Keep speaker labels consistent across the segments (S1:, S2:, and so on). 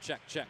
S1: Check, check.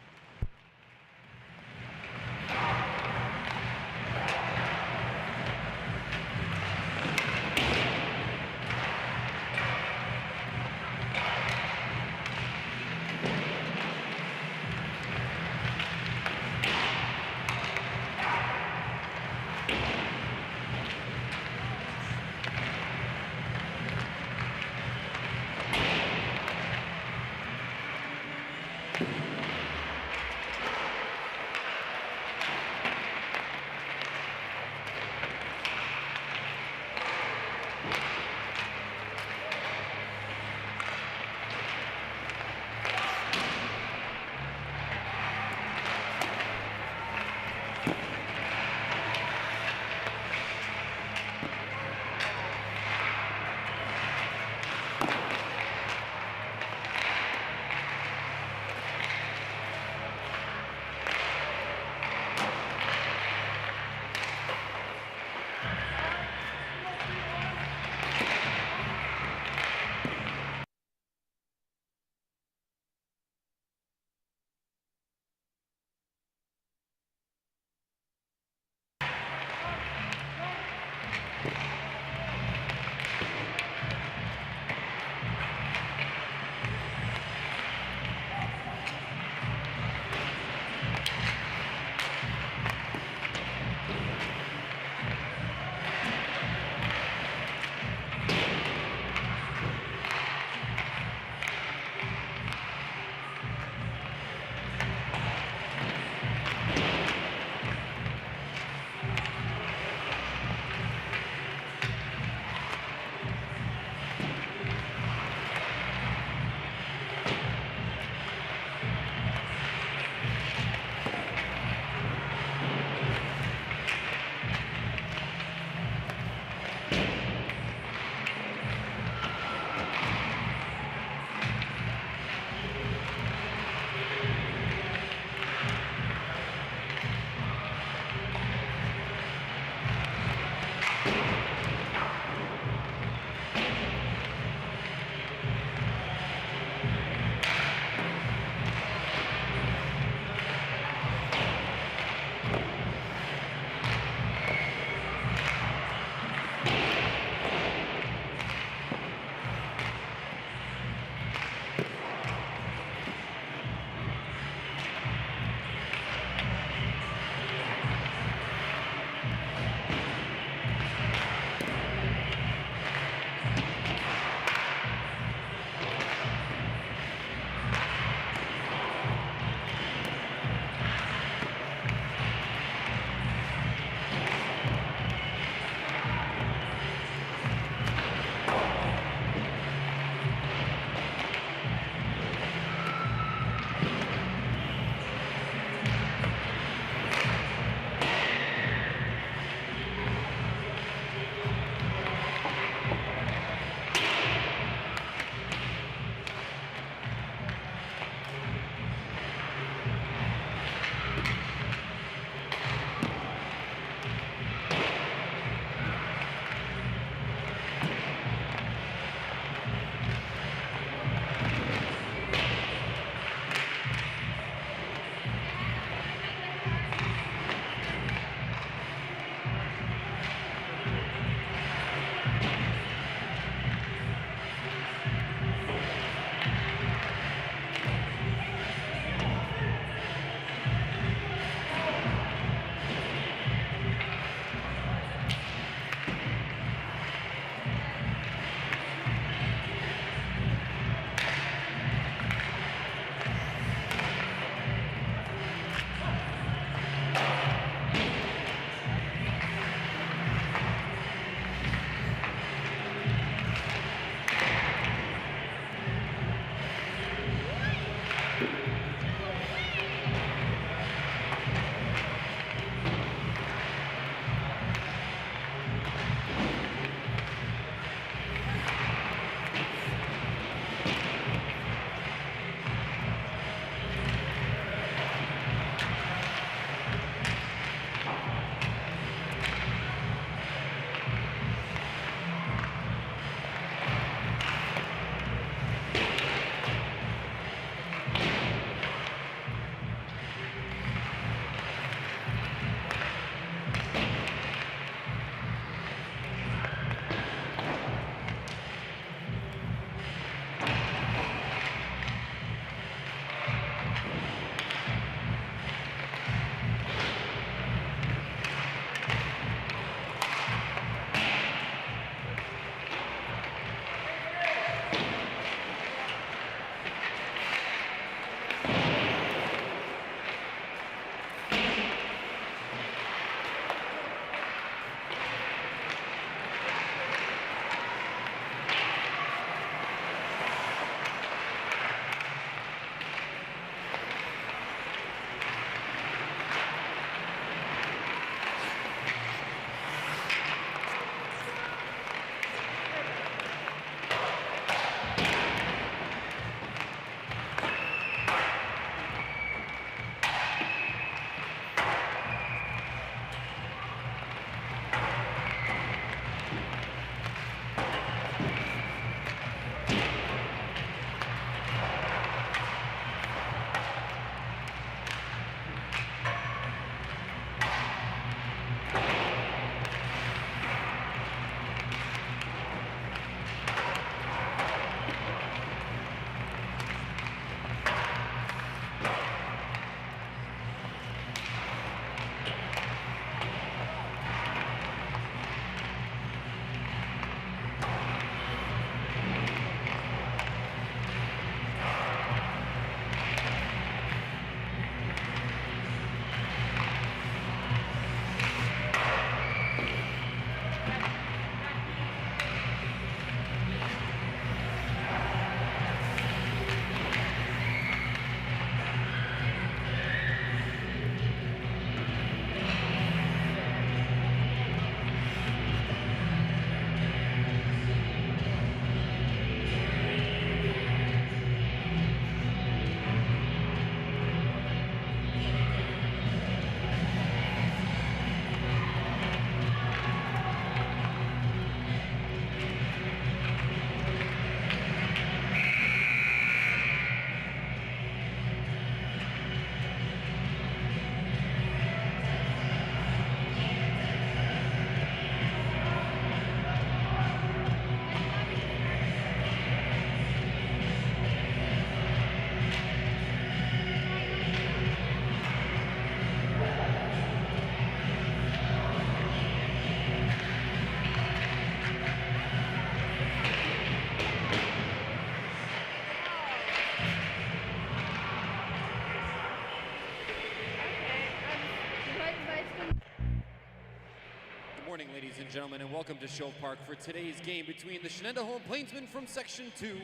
S1: morning, ladies and gentlemen, and welcome to Show Park for today's game between the Shenandoah Home Plainsmen from Section 2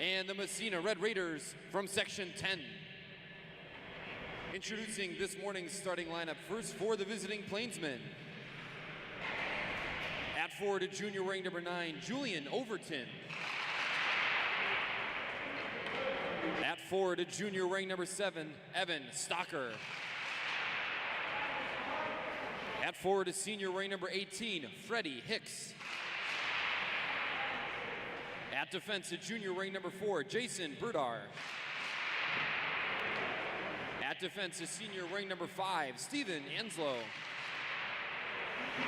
S1: and the Massena Red Raiders from Section 10. Introducing this morning's starting lineup first for the visiting Plainsmen. At forward, junior wearing number 9, Julian Overton. At forward, junior wearing number 7, Evan Stocker. At forward is senior wearing number 18, Freddie Hicks. At defense, a junior wearing number 4, Jason Burdar. At defense, a senior wearing number 5, Steven Anslow.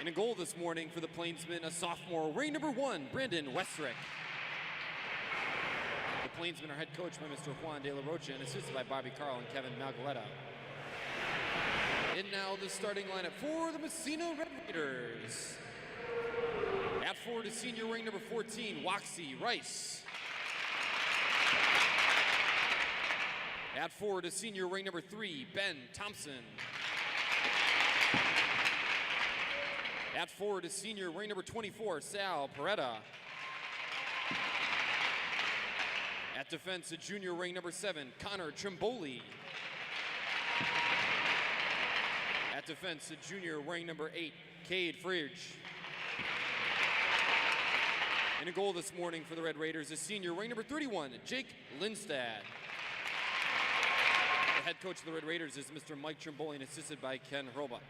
S1: In a goal this morning for the Plainsmen, a sophomore wearing number 1, Brandon Westrick. The Plainsmen are head coached by Mr. Juan De La Rocha and assisted by Bobby Carl and Kevin Malgoletta. And now the starting lineup for the Massena Red Raiders. At forward is senior wearing number 14, Waxy Rice. At forward is senior wearing number 3, Ben Thompson. At forward is senior wearing number 24, Sal Peretta. At defense, a junior wearing number 7, Connor Trimboli. At defense, a junior wearing number 8, Cade Fridge. In a goal this morning for the Red Raiders is senior wearing number 31, Jake Lindstad. The head coach of the Red Raiders is Mr. Mike Trimboli and assisted by Ken Hurlbut.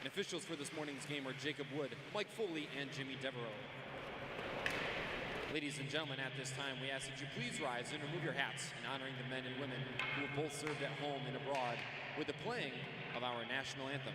S1: And officials for this morning's game are Jacob Wood, Mike Foley, and Jimmy Devereaux. Ladies and gentlemen, at this time, we ask that you please rise and remove your hats in honoring the men and women who have both served at home and abroad with the playing of our national anthem.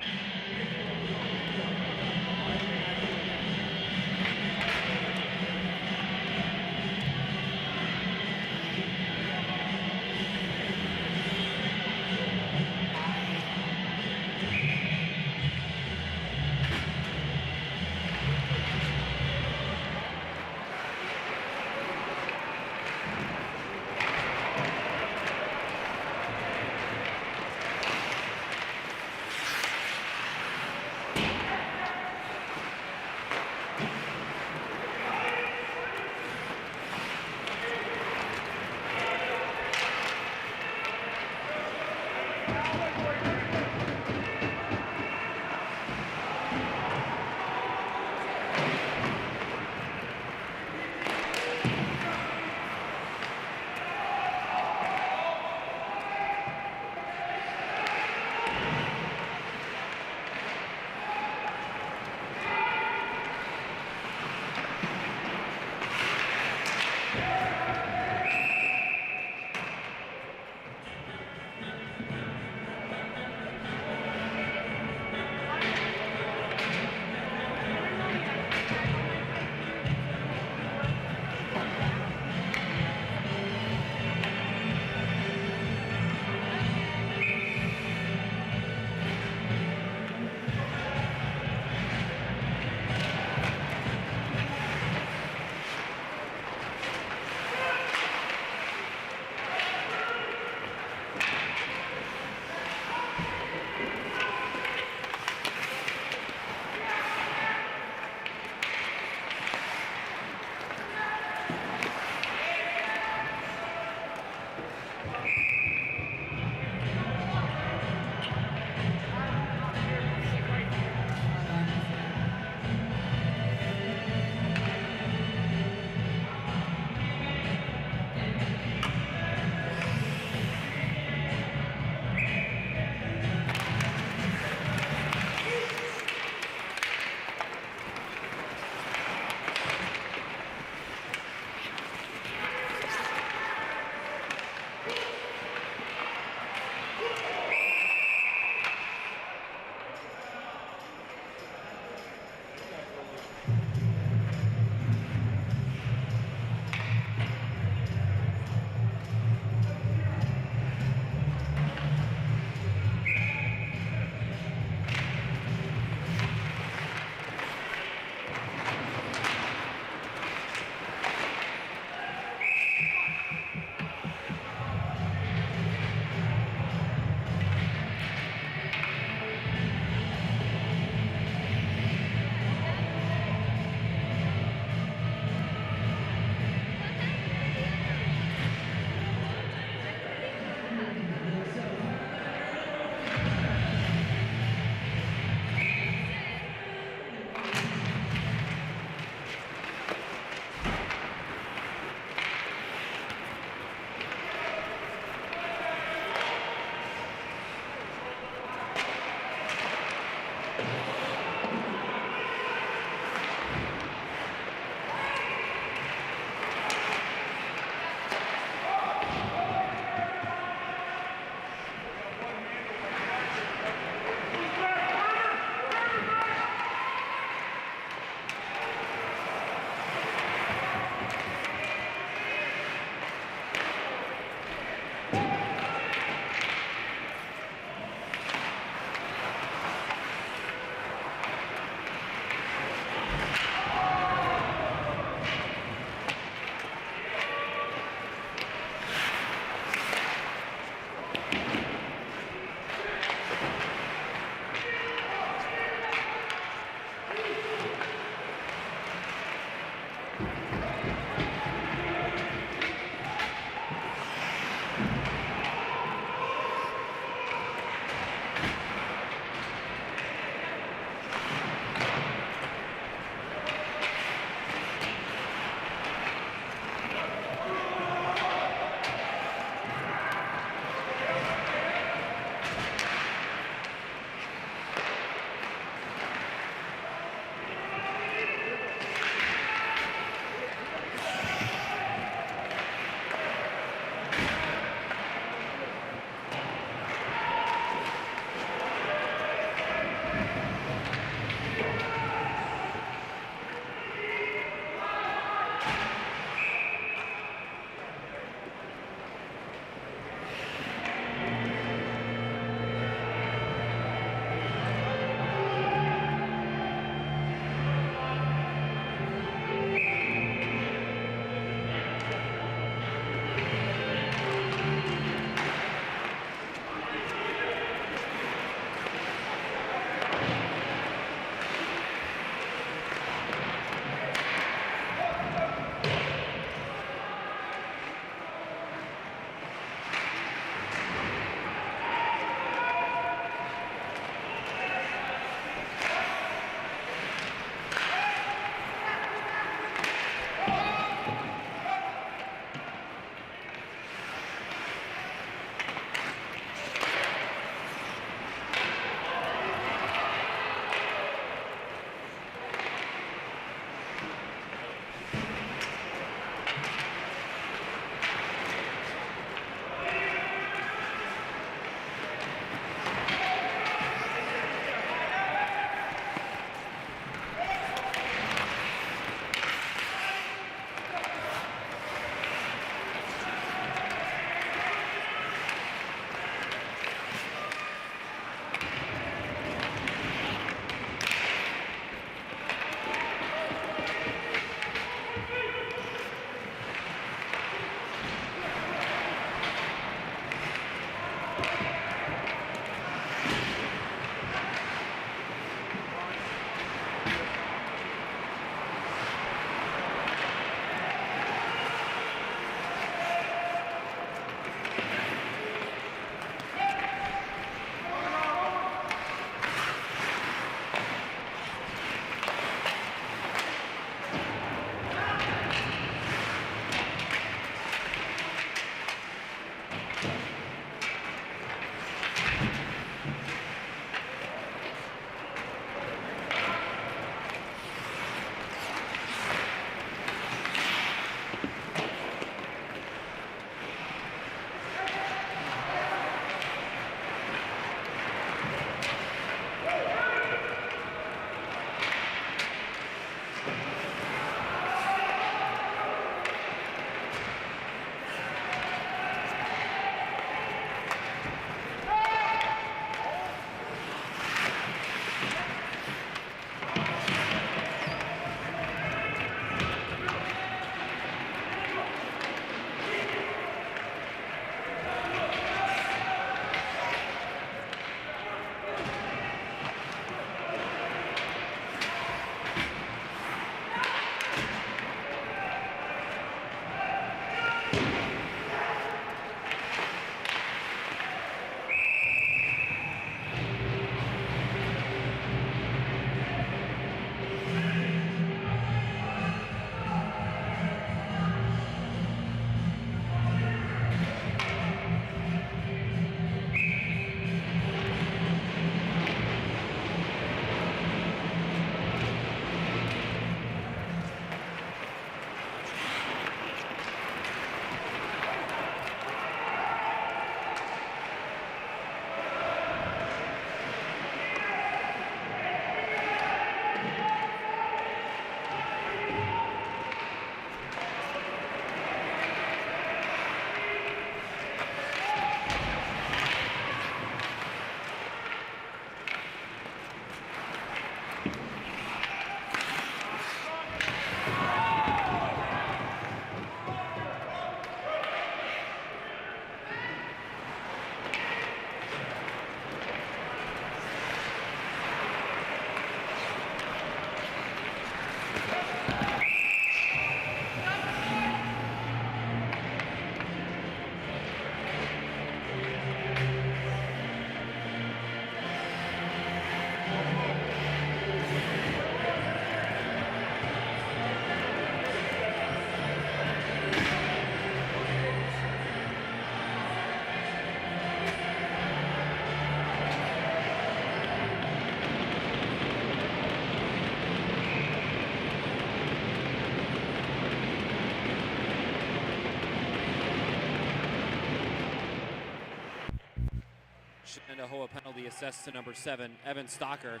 S1: Shenandoah penalty assessed to number 7, Evan Stocker.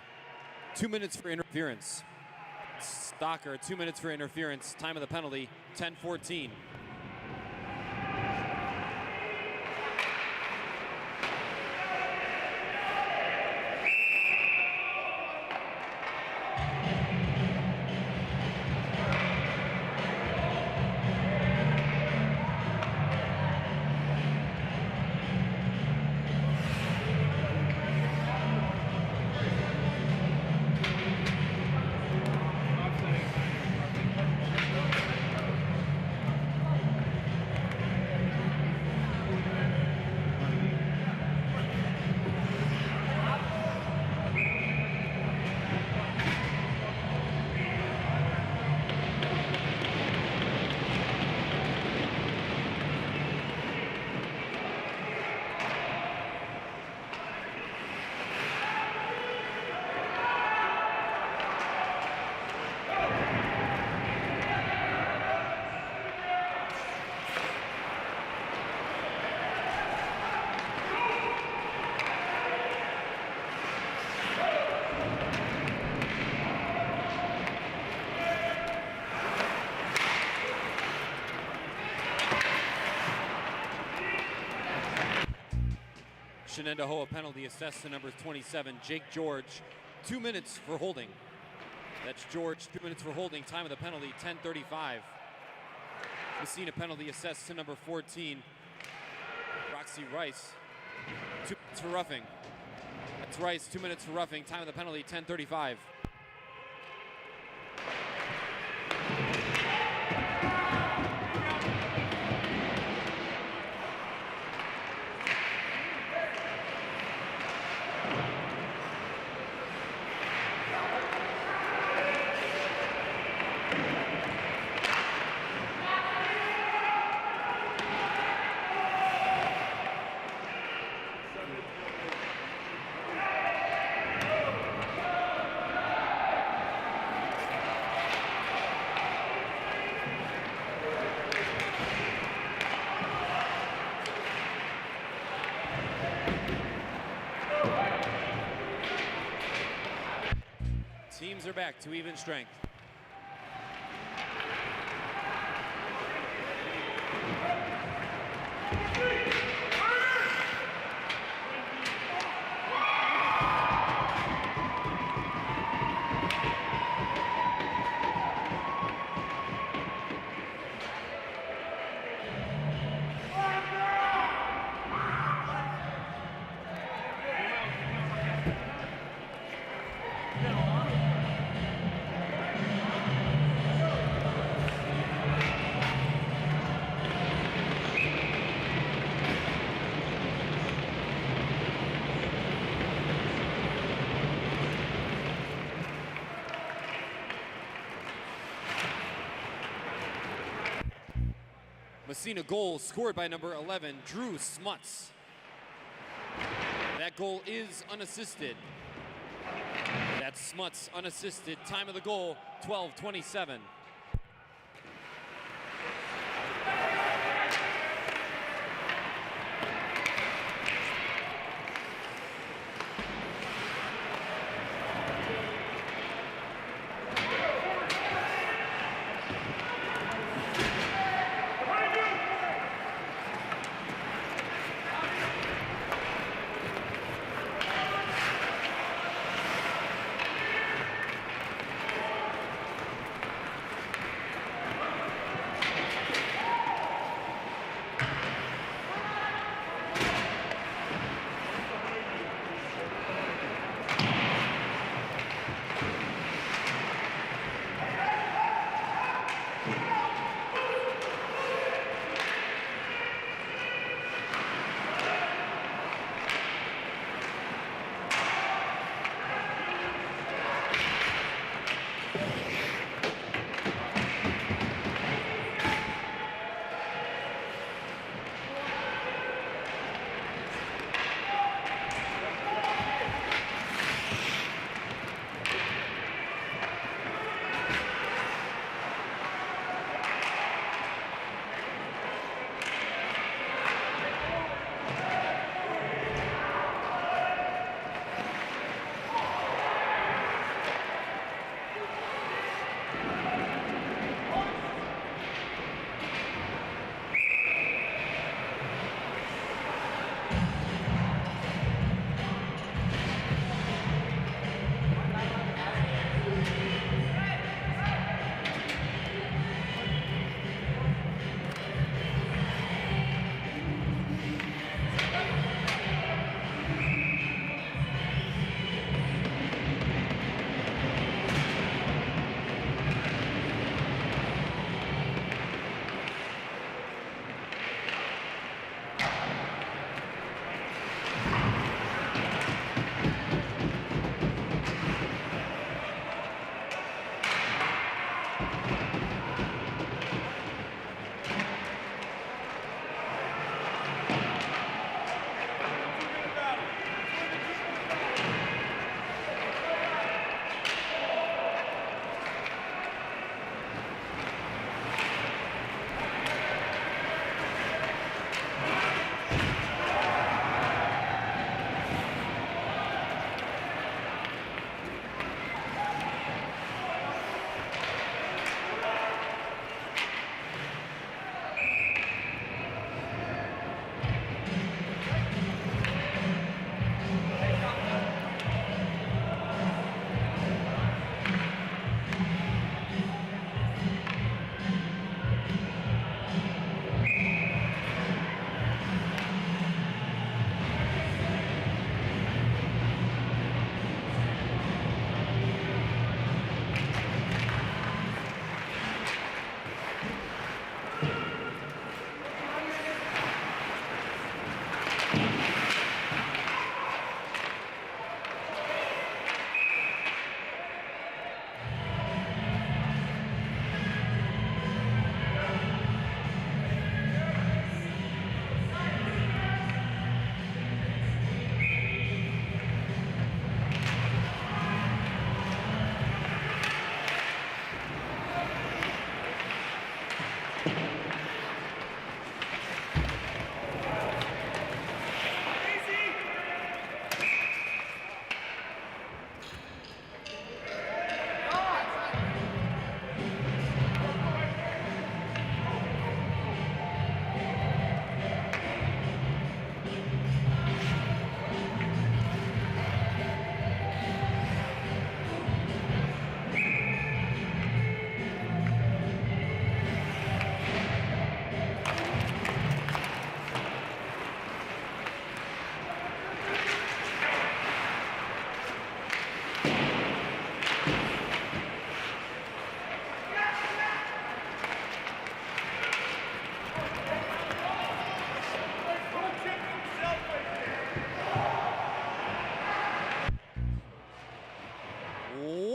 S1: 2 minutes for interference. Stocker, 2 minutes for interference. Time of the penalty, 10:14. Shenandoah penalty assessed to number 27, Jake George. 2 minutes for holding. That's George, 2 minutes for holding. Time of the penalty, 10:35. Massena penalty assessed to number 14, Roxy Rice. 2 minutes for roughing. That's Rice, 2 minutes for roughing. Time of the penalty, 10:35. Teams are back to even strength. Massena goal scored by number 11, Drew Smuts. That goal is unassisted. That's Smuts unassisted. Time of the goal, 12:27.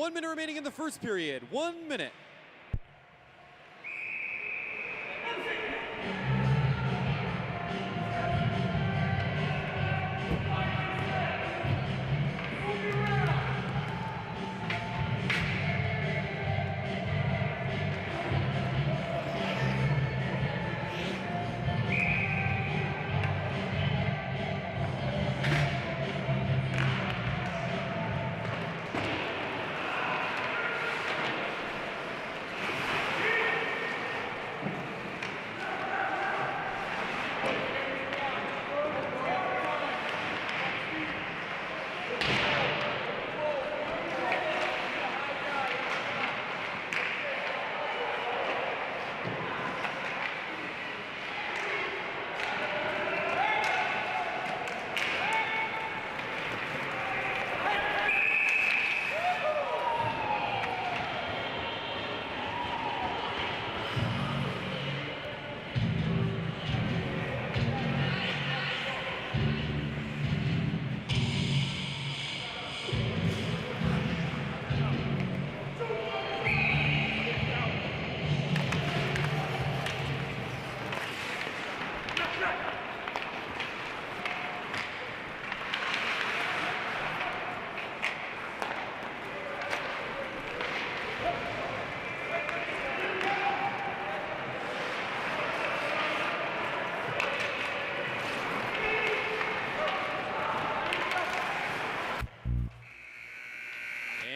S1: 1 minute remaining in the first period. 1 minute.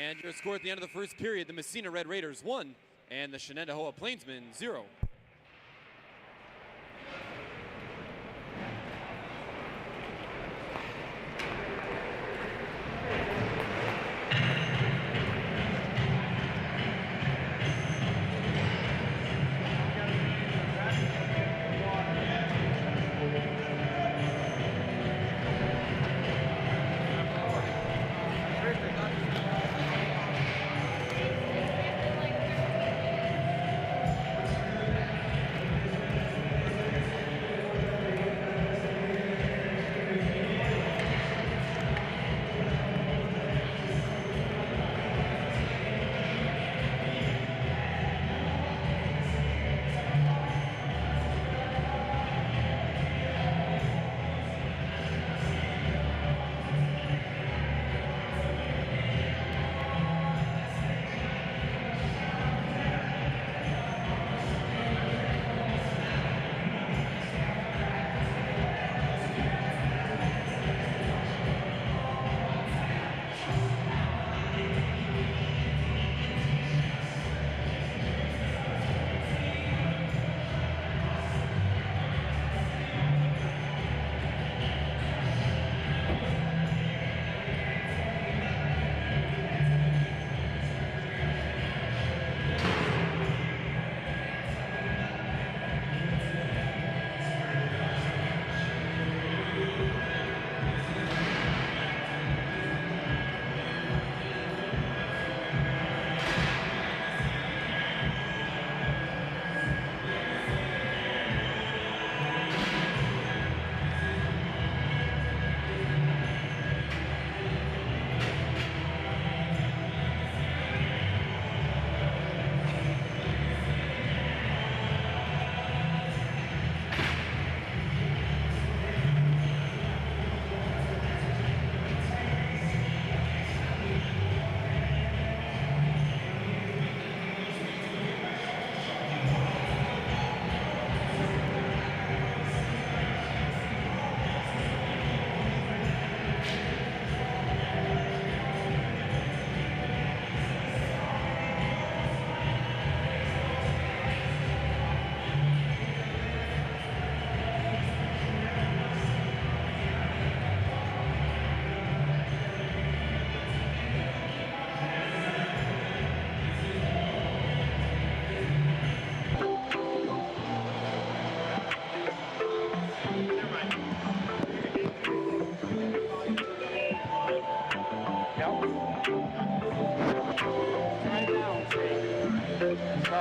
S1: And your score at the end of the first period, the Massena Red Raiders 1 and the Shenandoah Plainsmen 0.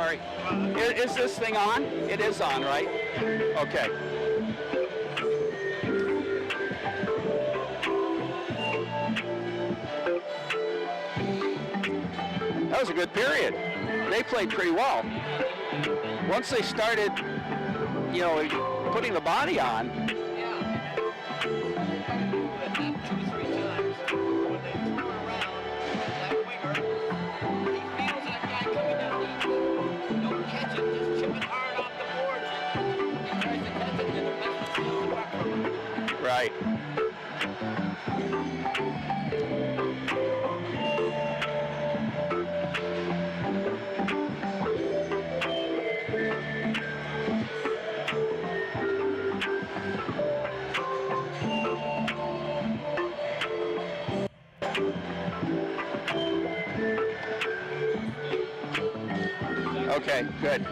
S2: sorry. Is this thing on? It is on, right? Okay. That was a good period. They played pretty well. Once they started, you know, putting the body on. Right. Okay, good.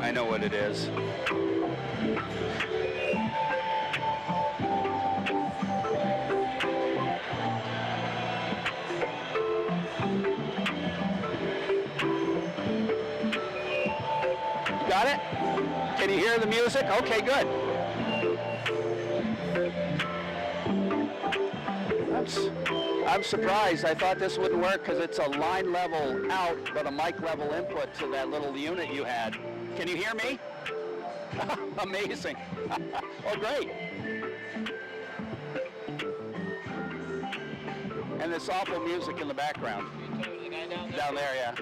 S2: I know what it is. Got it? Can you hear the music? Okay, good. I'm surprised. I thought this wouldn't work because it's a line level out, but a mic level input to that little unit you had. Can you hear me? Amazing. Oh, great. And this awful music in the background. Down there, yeah.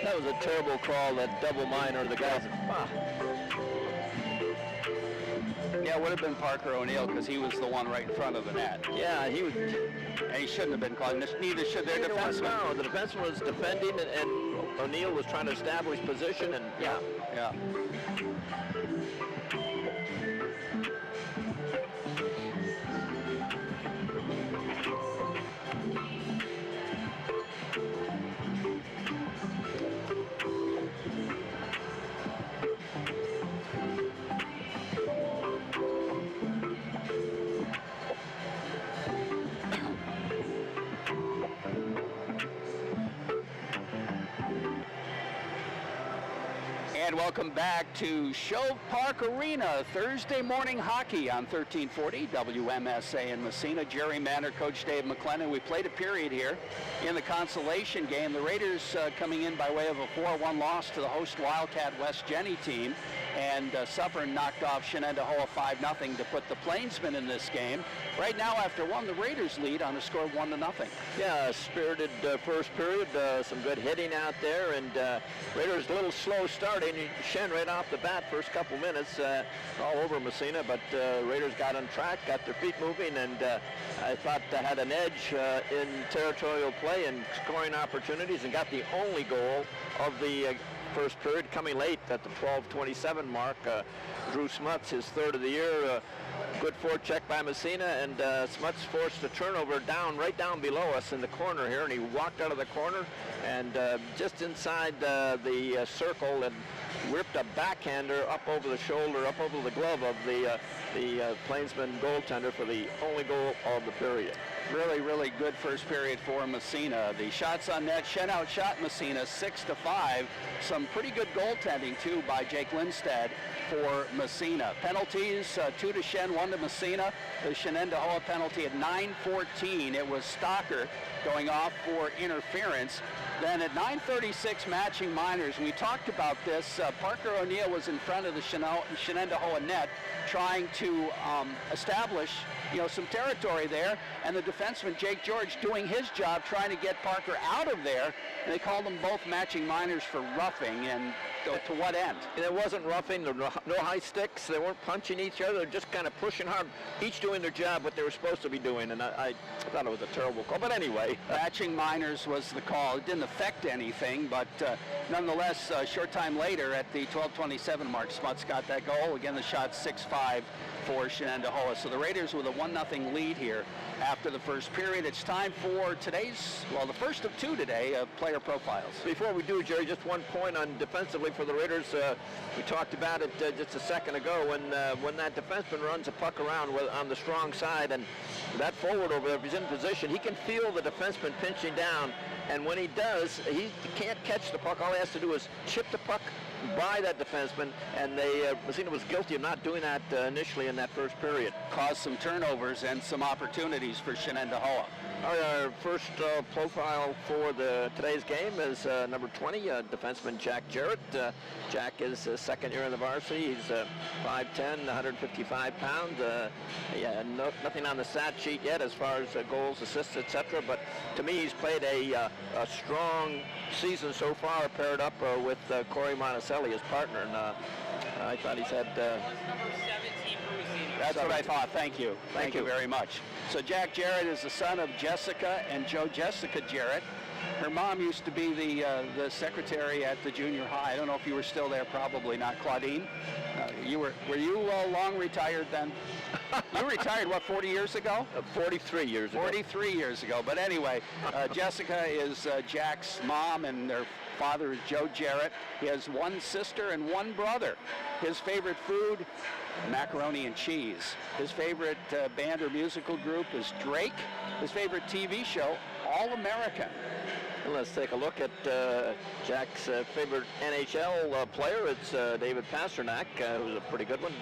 S2: That was a terrible call, that double minor. The guys, yeah, it would have been Parker O'Neill because he was the one right in front of the net. Yeah, he was, and he shouldn't have been called. Neither should their defenseman. No, the defenseman was defending, and O'Neill was trying to establish position, and yeah. And welcome back to Shove Park Arena, Thursday morning hockey on 1340 WMSA in Massena. Jerry Manor, Coach Dave MacLennan. We played a period here in the Consolation Game. The Raiders coming in by way of a 4-1 loss to the host Wildcat West Jenny team. And Suffern knocked off Shen 5-0 to put the Plainsmen in this game. Right now, after one, the Raiders lead on a score of 1-0. Yeah, spirited first period, some good hitting out there, and Raiders a little slow starting. Shen right off the bat, first couple minutes, all over Massena, but Raiders got on track, got their feet moving, and I thought they had an edge in territorial play and scoring opportunities, and got the only goal of the first period coming late at the 12:27 mark. Drew Smuts, his third of the year. Good forecheck by Massena, and Smuts forced a turnover right down below us in the corner here, and he walked out of the corner and just inside the circle and whipped a backhander up over the shoulder, up over the glove of the Plainsman goaltender for the only goal of the period. Really, really good first period for Massena. The shots on net, Shen outshot Massena 6-5. Some pretty good goaltending, too, by Jake Lindstedt for Massena. Penalties, 2 to Shen, 1 to Massena. The Shenendahoa penalty at 9:14. It was Stocker going off for interference. Then at 9:36, matching minors. We talked about this. Parker O'Neill was in front of the Shenendehowa net, trying to establish, some territory there, and the defenseman Jake George doing his job, trying to get Parker out of there. And they called them both matching minors for roughing, and to what end?
S3: It wasn't roughing. There were no high sticks. They weren't punching each other. They're just kind of pushing hard, each doing their job, what they were supposed to be doing. And I thought it was a terrible call. But anyway.
S2: Matching minors was the call. It didn't affect anything, but nonetheless, a short time later at the 12:27 mark, Smuts got that goal. Again, the shot 6-5 for Shenendehowa. So the Raiders with a 1-0 lead here after the first period. It's time for today's, the first of two today, of player profiles.
S3: Before we do, Jerry, just one point on defensively for the Raiders. We talked about it just a second ago when that defenseman runs a puck around on the strong side, and that forward over there, if he's in position, he can feel the defenseman pinching down, and when he does, he can't catch the puck. All he has to do is chip the puck by that defenseman, and Massena was guilty of not doing that initially in that first period.
S2: Caused some turnovers and some opportunities for Shenendehowa.
S3: Our first profile for today's game is number 20, defenseman Jack Jarrett. Jack is second year in the varsity. He's 5'10", 155 pounds. Nothing on the stat sheet yet as far as goals, assists, etc. But to me, he's played a strong season so far, paired up with Corey Monticelli, his partner. And I thought he's had...
S2: That's what I thought. Thank you. Thank you very much. So Jack Jarrett is the son of Jessica and Joe Jessica Jarrett. Her mom used to be the secretary at the junior high. I don't know if you were still there. Probably not. Claudine, were you long retired then? You retired, 40 years ago?
S3: 43 years ago.
S2: 43 years ago. But anyway, Jessica is Jack's mom, and their father is Joe Jarrett. He has one sister and one brother. His favorite food, macaroni and cheese. His favorite band or musical group is Drake. His favorite TV show, All American.
S3: Let's take a look at Jack's favorite NHL player. It's David Pasternak, who's a pretty good one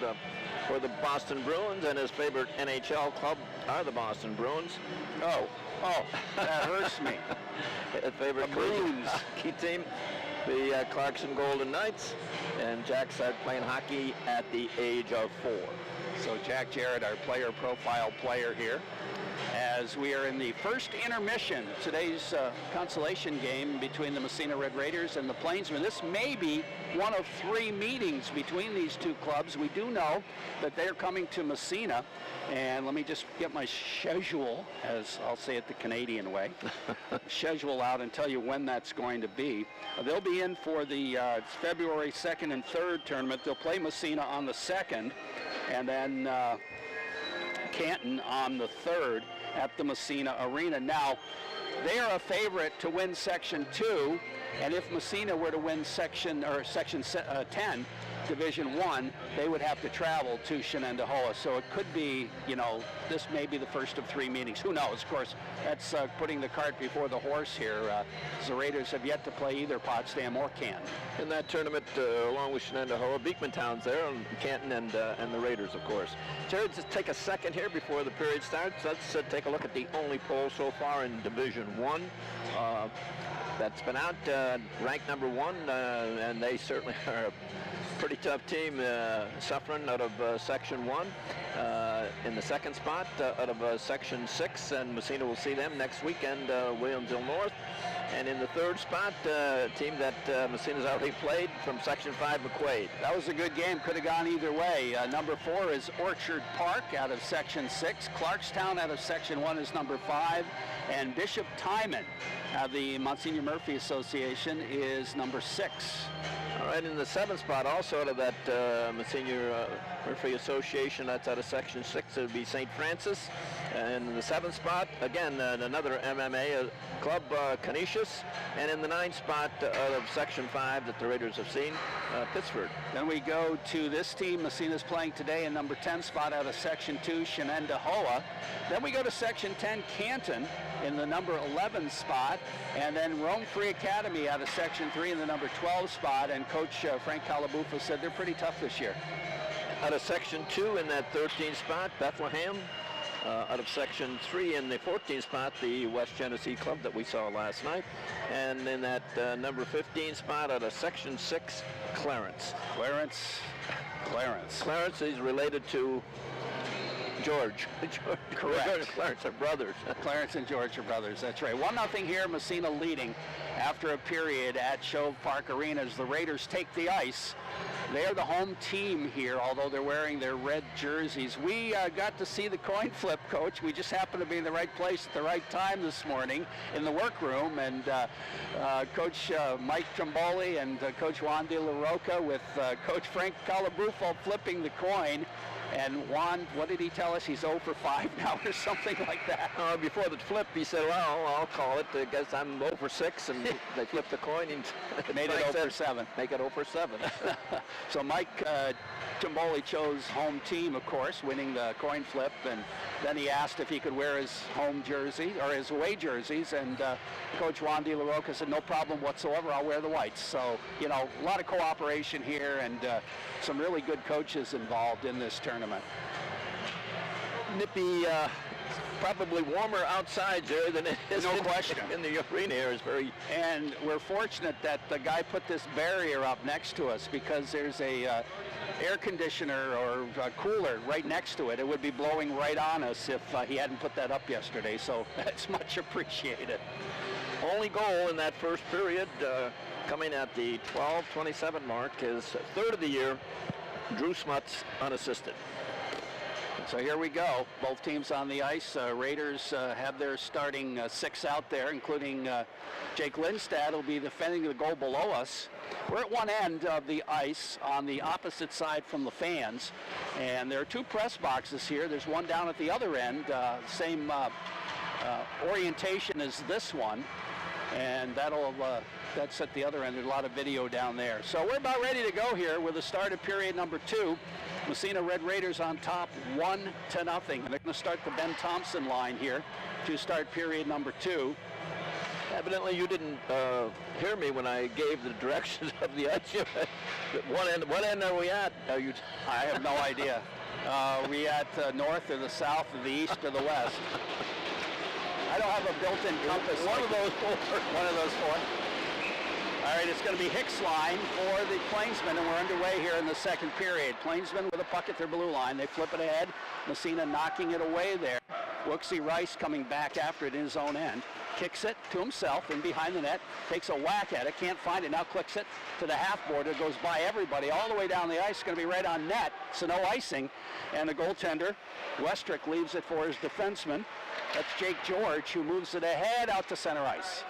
S3: for the Boston Bruins, and his favorite NHL club are the Boston Bruins.
S2: Oh, that hurts me.
S3: His favorite
S2: Bruins
S3: hockey team, the Clarkson Golden Knights, and Jack started playing hockey at the age of 4.
S2: So Jack Jarrett, our player profile player here, as we are in the first intermission of today's consolation game between the Massena Red Raiders and the Plainsmen. This may be one of 3 meetings between these two clubs. We do know that they're coming to Massena, and let me just get my schedule, as I'll say it the Canadian way, schedule out and tell you when that's going to be. They'll be in for the February 2nd and 3rd tournament. They'll play Massena on the 2nd, and then Canton on the 3rd at the Massena Arena. Now, they are a favorite to win Section 2, and if Massena were to win Section 10, Division 1, they would have to travel to Shenendehowa. So it could be, this may be the first of 3 meetings. Who knows? Of course, that's putting the cart before the horse here. The Raiders have yet to play either Potsdam or Canton.
S3: In that tournament, along with Shenendehowa, Beekmantown's there, and Canton and the Raiders, of course. Jared, just take a second here before the period starts. Let's take a look at the only poll so far in Division 1. That's been out, ranked number 1, and they certainly are a pretty tough team, suffering out of Section 1. In the 2nd spot, out of Section 6, and Massena will see them next weekend, Williamsville North. And in the 3rd spot, a team that Massena's already played, from Section 5, McQuaid.
S2: That was a good game. Could have gone either way. Number 4 is Orchard Park out of Section 6. Clarkstown out of Section 1 is number 5. And Bishop Timon, the Monsignor Murphy Association, is number 6.
S3: All right, in the 7th spot, also out of that Monsignor Murphy Association, that's out of Section 6, it would be St. Francis. And in the 7th spot, again, another MMA club, Canisius. And in the 9th spot, out of Section 5 that the Raiders have seen, Pittsford.
S2: Then we go to this team Massena's playing today in number 10 spot out of Section 2, Shenendehowa. Then we go to Section 10, Canton, in the number 11 spot, and then Rome Free Academy out of Section 3 in the number 12 spot, and Coach Frank Calabufa said they're pretty tough this year.
S3: Out of Section 2 in that 13th spot, Bethlehem. Out of Section 3 in the 14th spot, the West Genesee Club that we saw last night. And in that number 15 spot out of Section 6, Clarence. Clarence is related to George.
S2: Correct.
S3: Clarence are brothers.
S2: Clarence and George are brothers, that's right. 1-0 here, Massena leading after a period at Shove Park Arena as the Raiders take the ice. They're the home team here, although they're wearing their red jerseys. We got to see the coin flip, Coach. We just happened to be in the right place at the right time this morning in the workroom, and Coach Mike Tromboli and Coach Juan De La Roca with Coach Frank Calabrufo flipping the coin. And Juan, what did he tell us? He's 0 for 5 now or something like that.
S3: Before the flip, he said, well, I'll call it. I guess I'm 0 for 6, and they flipped the coin and
S2: made it 0 for 7.
S3: Make it 0 for 7.
S2: So Mike Timboli chose home team, of course, winning the coin flip, and then he asked if he could wear his home jersey, or his away jerseys, and Coach Juan De La Roca said, no problem whatsoever, I'll wear the whites. So, you know, a lot of cooperation here, and some really good coaches involved in this tournament.
S3: Nippy, probably warmer outside, Jerry, than it is in the arena here. Is very.
S2: And we're fortunate that the guy put this barrier up next to us, because there's a air conditioner or a cooler right next to it. It would be blowing right on us if he hadn't put that up yesterday. So that's much appreciated.
S3: Only goal in that first period, coming at the 12:27 mark, is third of the year. Drew Smuts unassisted.
S2: So here we go. Both teams on the ice. Raiders have their starting 6 out there, including Jake Lindstad, who'll be defending the goal below us. We're at one end of the ice on the opposite side from the fans, and there are 2 press boxes here. There's one down at the other end, same orientation as this one, and that's at the other end. There's a lot of video down there. So we're about ready to go here with the start of period number 2. Massena Red Raiders on top 1-0. And they're going to start the Ben Thompson line here to start period number 2.
S3: Evidently you didn't hear me when I gave the directions of the ice. What end are we at?
S2: I have no idea. We at north or the south or the east or the west? I don't have a built-in compass.
S3: One of those
S2: 4. All right, it's going to be Hicks' line for the Plainsmen, and we're underway here in the second period. Plainsmen with a puck at their blue line. They flip it ahead. Massena knocking it away there. Wooksy Rice coming back after it in his own end. Kicks it to himself and behind the net. Takes a whack at it. Can't find it. Now clicks it to the half board. It goes by everybody all the way down the ice. It's going to be right on net, so no icing. And the goaltender, Westrick, leaves it for his defenseman. That's Jake George, who moves it ahead out to center ice.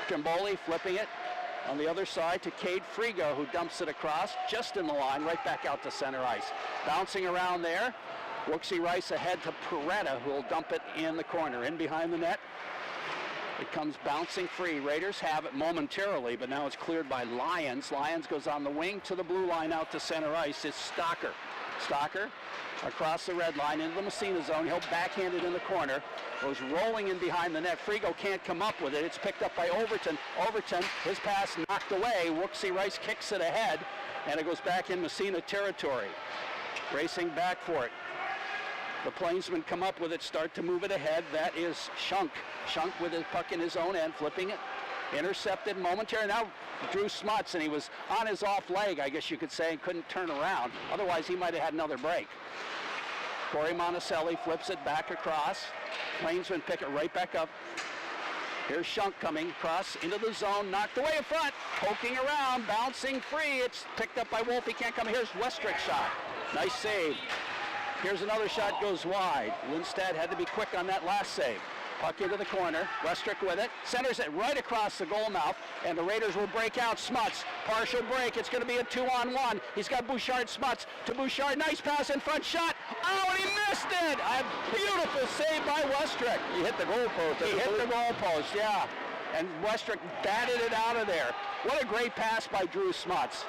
S2: Kimboli flipping it on the other side to Cade Frigo, who dumps it across just in the line, right back out to center ice. Bouncing around there, Wooksy Rice ahead to Peretta, who will dump it in the corner, in behind the net. It comes bouncing free. Raiders have it momentarily, but now it's cleared by Lyons. Lyons goes on the wing to the blue line out to center ice. It's Stocker. Stocker across the red line into the Massena zone. He'll backhand it in the corner. Goes rolling in behind the net. Frigo can't come up with it. It's picked up by Overton. Overton, his pass knocked away. Wooksy Rice kicks it ahead, and it goes back in Massena territory. Racing back for it. The Plainsmen come up with it, start to move it ahead. That is Shunk. Shunk with his puck in his own end, flipping it. Intercepted momentarily. Now Drew Smuts, and he was on his off leg, I guess you could say, and couldn't turn around. Otherwise, he might have had another break. Corey Monticelli flips it back across. Plainsmen pick it right back up. Here's Shunk coming across into the zone, knocked away in front, poking around, bouncing free. It's picked up by Wolf. He can't come. Here's Westrick's shot. Nice save. Here's another shot, goes wide. Lindstad had to be quick on that last save. Puck into the corner. Westrick with it. Centers it right across the goal mouth, and the Raiders will break out. Smuts, partial break. It's going to be a 2-on-1. He's got Bouchard. Smuts to Bouchard. Nice pass in front. Shot. Oh, and he missed it. A beautiful save by Westrick.
S3: He hit the goalpost.
S2: He hit the goalpost, yeah. And Westrick batted it out of there. What a great pass by Drew Smuts.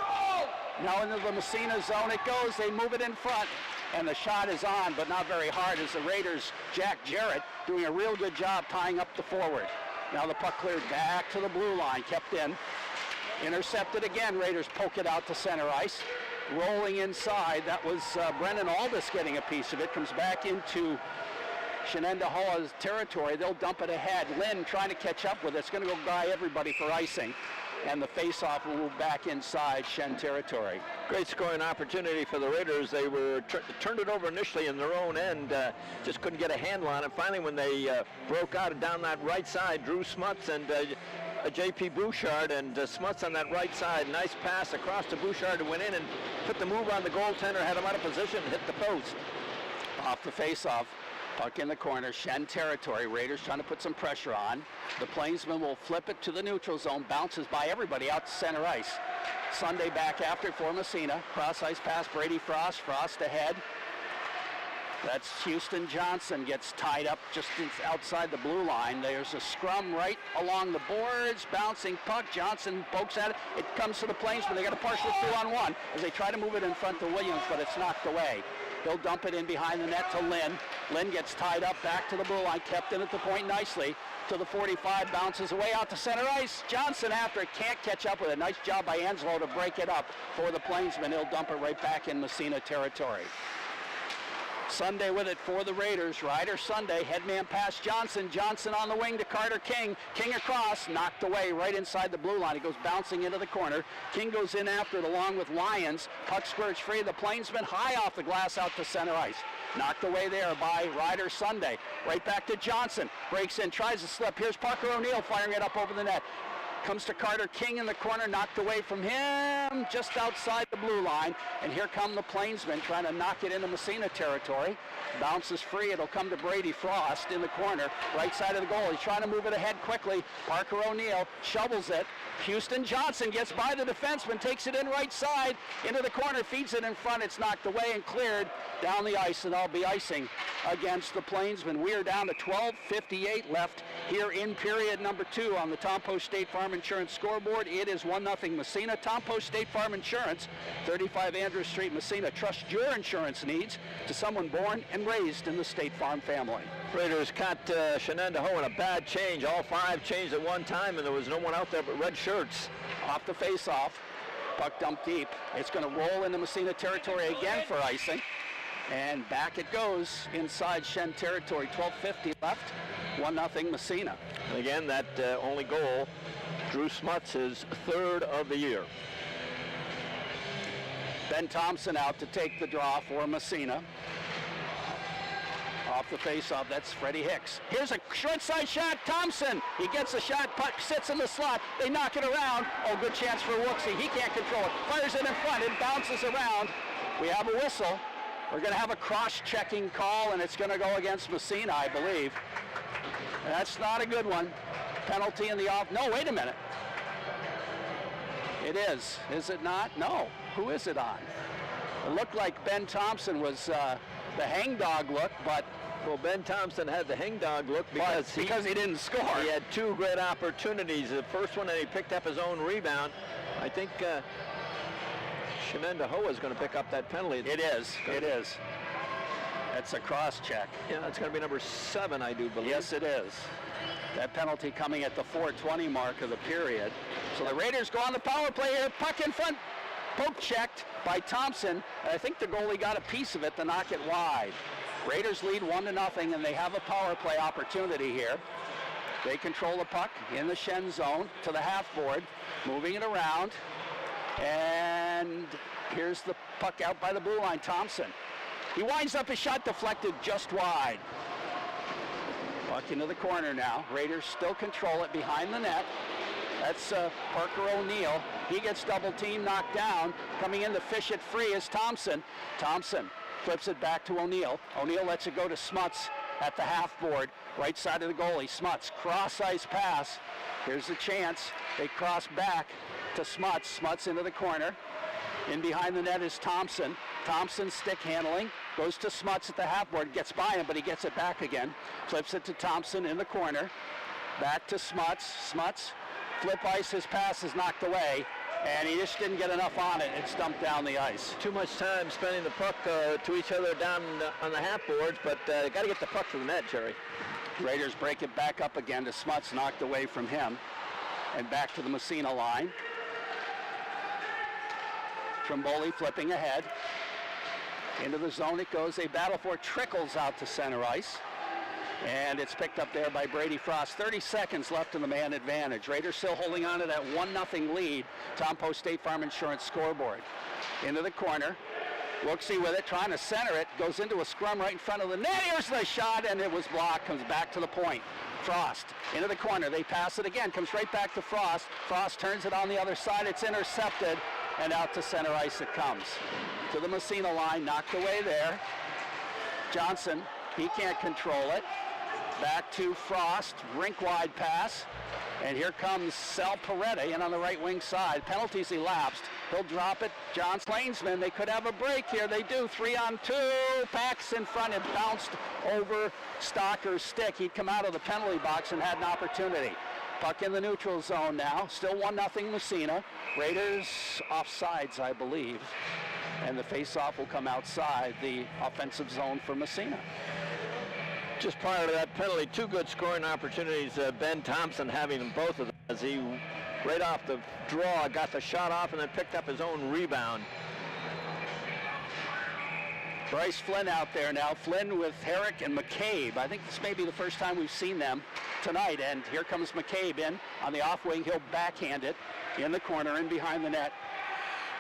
S2: Now into the Massena zone it goes. They move it in front. And the shot is on, but not very hard, as the Raiders' Jack Jarrett doing a real good job tying up the forward. Now the puck cleared back to the blue line, kept in. Intercepted again. Raiders poke it out to center ice. Rolling inside. That was Brendan Aldis getting a piece of it. Comes back into Shenendahoa's territory. They'll dump it ahead. Lynn trying to catch up with it. It's going to go by everybody for icing. And the face-off will move back inside Shen territory.
S3: Great scoring opportunity for the Raiders. They were turned it over initially in their own end, just couldn't get a handle on it. Finally, when they broke out down that right side, Drew Smuts and J.P. Bouchard, and Smuts on that right side. Nice pass across to Bouchard to went in and put the move on the goaltender, had him out of position, hit the post.
S2: Off the face-off. Puck in the corner, Shen territory. Raiders trying to put some pressure on. The Plainsman will flip it to the neutral zone, bounces by everybody out to center ice. Sunday back after it for Massena. Cross ice pass, Brady Frost. Frost ahead. That's Houston Johnson gets tied up just outside the blue line. There's a scrum right along the boards, bouncing puck. Johnson pokes at it. It comes to the Plainsman. They got a partial 2-on-1 as they try to move it in front to Williams, but it's knocked away. He'll dump it in behind the net to Lynn. Lynn gets tied up back to the blue line, kept in at the point nicely. To the 45, bounces away out to center ice. Johnson after it can't catch up with it. Nice job by Angelo to break it up for the Plainsman. He'll dump it right back in Massena territory. Sunday with it for the Raiders. Ryder Sunday, headman pass Johnson. Johnson on the wing to Carter King. King across, knocked away right inside the blue line. He goes bouncing into the corner. King goes in after it along with Lyons. Puck squirts free. The Plainsman high off the glass out to center ice. Knocked away there by Ryder Sunday. Right back to Johnson. Breaks in, tries to slip. Here's Parker O'Neill firing it up over the net. Comes to Carter King in the corner, knocked away from him just outside the blue line. And here come the Plainsmen trying to knock it into Massena territory. Bounces free. It'll come to Brady Frost in the corner, right side of the goal. He's trying to move it ahead quickly. Parker O'Neill shovels it. Houston Johnson gets by the defenseman, takes it in right side into the corner, feeds it in front. It's knocked away and cleared down the ice, and I'll be icing against the Plainsmen. We are down to 12:58 left here in period number 2 on the Tom Post State Farm Insurance scoreboard. It is 1-0 Massena. Tom Post State Farm Insurance, 35 Andrews Street, Massena. Trust your insurance needs to someone born and raised in the State Farm family.
S3: Raiders caught Shenendahoa in a bad change. All 5 changed at one time, and there was no one out there but red shirts.
S2: Off the face-off. Puck dumped deep. It's going to roll into Massena territory again for icing. And back it goes inside Shen territory. 12:50 left. 1-0 Massena.
S3: And again, that only goal, Drew Smuts, his 3rd of the year.
S2: Ben Thompson out to take the draw for Massena. Off the face-off, that's Freddie Hicks. Here's a short side shot, Thompson. He gets a shot, puck sits in the slot. They knock it around. Oh, good chance for Wooksy. He can't control it. Fires it in front, it bounces around. We have a whistle. We're gonna have a cross-checking call, and it's gonna go against Massena, I believe. That's not a good one. Penalty in the off, no, wait a minute. It is it not? No, who is it on? It looked like Ben Thompson was the hangdog look, but
S3: well, Ben Thompson had the hangdog look because
S2: he didn't score.
S3: He had 2 great opportunities. The first one, and he picked up his own rebound. I think Shenendahoa is going to pick up that penalty.
S2: It is. That's a cross check.
S3: Yeah, that's going to be number 7, I do believe.
S2: Yes, it is. That penalty coming at the 4:20 mark of the period. So the Raiders go on the power play here. Puck in front. Poke checked by Thompson. I think the goalie got a piece of it to knock it wide. Raiders lead 1-0, and they have a power play opportunity here. They control the puck in the Shen zone to the half board, moving it around. And here's the puck out by the blue line, Thompson. He winds up his shot deflected just wide. Puck into the corner now. Raiders still control it behind the net. That's Parker O'Neill. He gets double team, knocked down. Coming in to fish it free is Thompson. Thompson flips it back to O'Neill. O'Neill lets it go to Smuts at the half board. Right side of the goalie. Smuts, cross ice pass. Here's the chance. They cross back to Smuts. Smuts into the corner. In behind the net is Thompson. Thompson stick handling. Goes to Smuts at the half board. Gets by him, but he gets it back again. Flips it to Thompson in the corner. Back to Smuts. Smuts. Flip ice, his pass is knocked away, and he just didn't get enough on it. It's dumped down the ice.
S3: Too much time spending the puck to each other down on the half boards, but got to get the puck to the net, Jerry.
S2: Raiders break it back up again to Smuts, knocked away from him, and back to the Massena line. Trimboli flipping ahead. Into the zone it goes. They battle for it, trickles out to center ice. And it's picked up there by Brady Frost. 30 seconds left in the man advantage. Raiders still holding on to that 1-0 lead. Tom Post State Farm Insurance scoreboard. Into the corner. Wilksey with it, trying to center it. Goes into a scrum right in front of the net. Here's the shot, and it was blocked. Comes back to the point. Frost into the corner. They pass it again. Comes right back to Frost. Frost turns it on the other side. It's intercepted, and out to center ice it comes. To the Massena line. Knocked away there. Johnson, he can't control it. Back to Frost. Rink-wide pass. And here comes Sal Peretta in on the right wing side. Penalties elapsed. He'll drop it. John Plainsman, they could have a break here. They do. 3-on-2. Packs in front. It bounced over Stocker's stick. He'd come out of the penalty box and had an opportunity. Puck in the neutral zone now. Still 1-0 Massena. Raiders offsides, I believe. And the face-off will come outside the offensive zone for Massena.
S3: Just prior to that penalty, two good scoring opportunities. Ben Thompson having them both of them as he, right off the draw, got the shot off and then picked up his own rebound.
S2: Bryce Flynn out there now. Flynn with Herrick and McCabe. I think this may be the first time we've seen them tonight. And here comes McCabe in on the off wing. He'll backhand it in the corner and behind the net.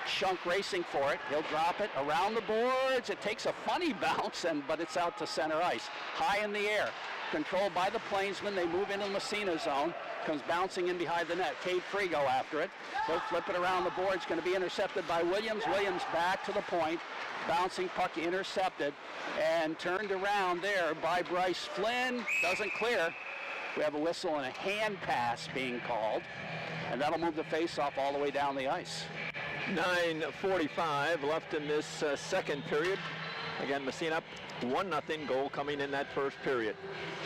S2: Shunk racing for it. He'll drop it around the boards. It takes a funny bounce, but it's out to center ice. High in the air. Controlled by the Plainsmen. They move into the Massena zone. Comes bouncing in behind the net. Cade Frigo after it. He'll flip it around the boards. Going to be intercepted by Williams. Williams back to the point. Bouncing puck intercepted and turned around there by Bryce Flynn. Doesn't clear. We have a whistle and a hand pass being called. And that'll move the face-off all the way down the ice.
S3: 9:45 left in this second period. Again, Massena up 1-0, goal coming in that first period.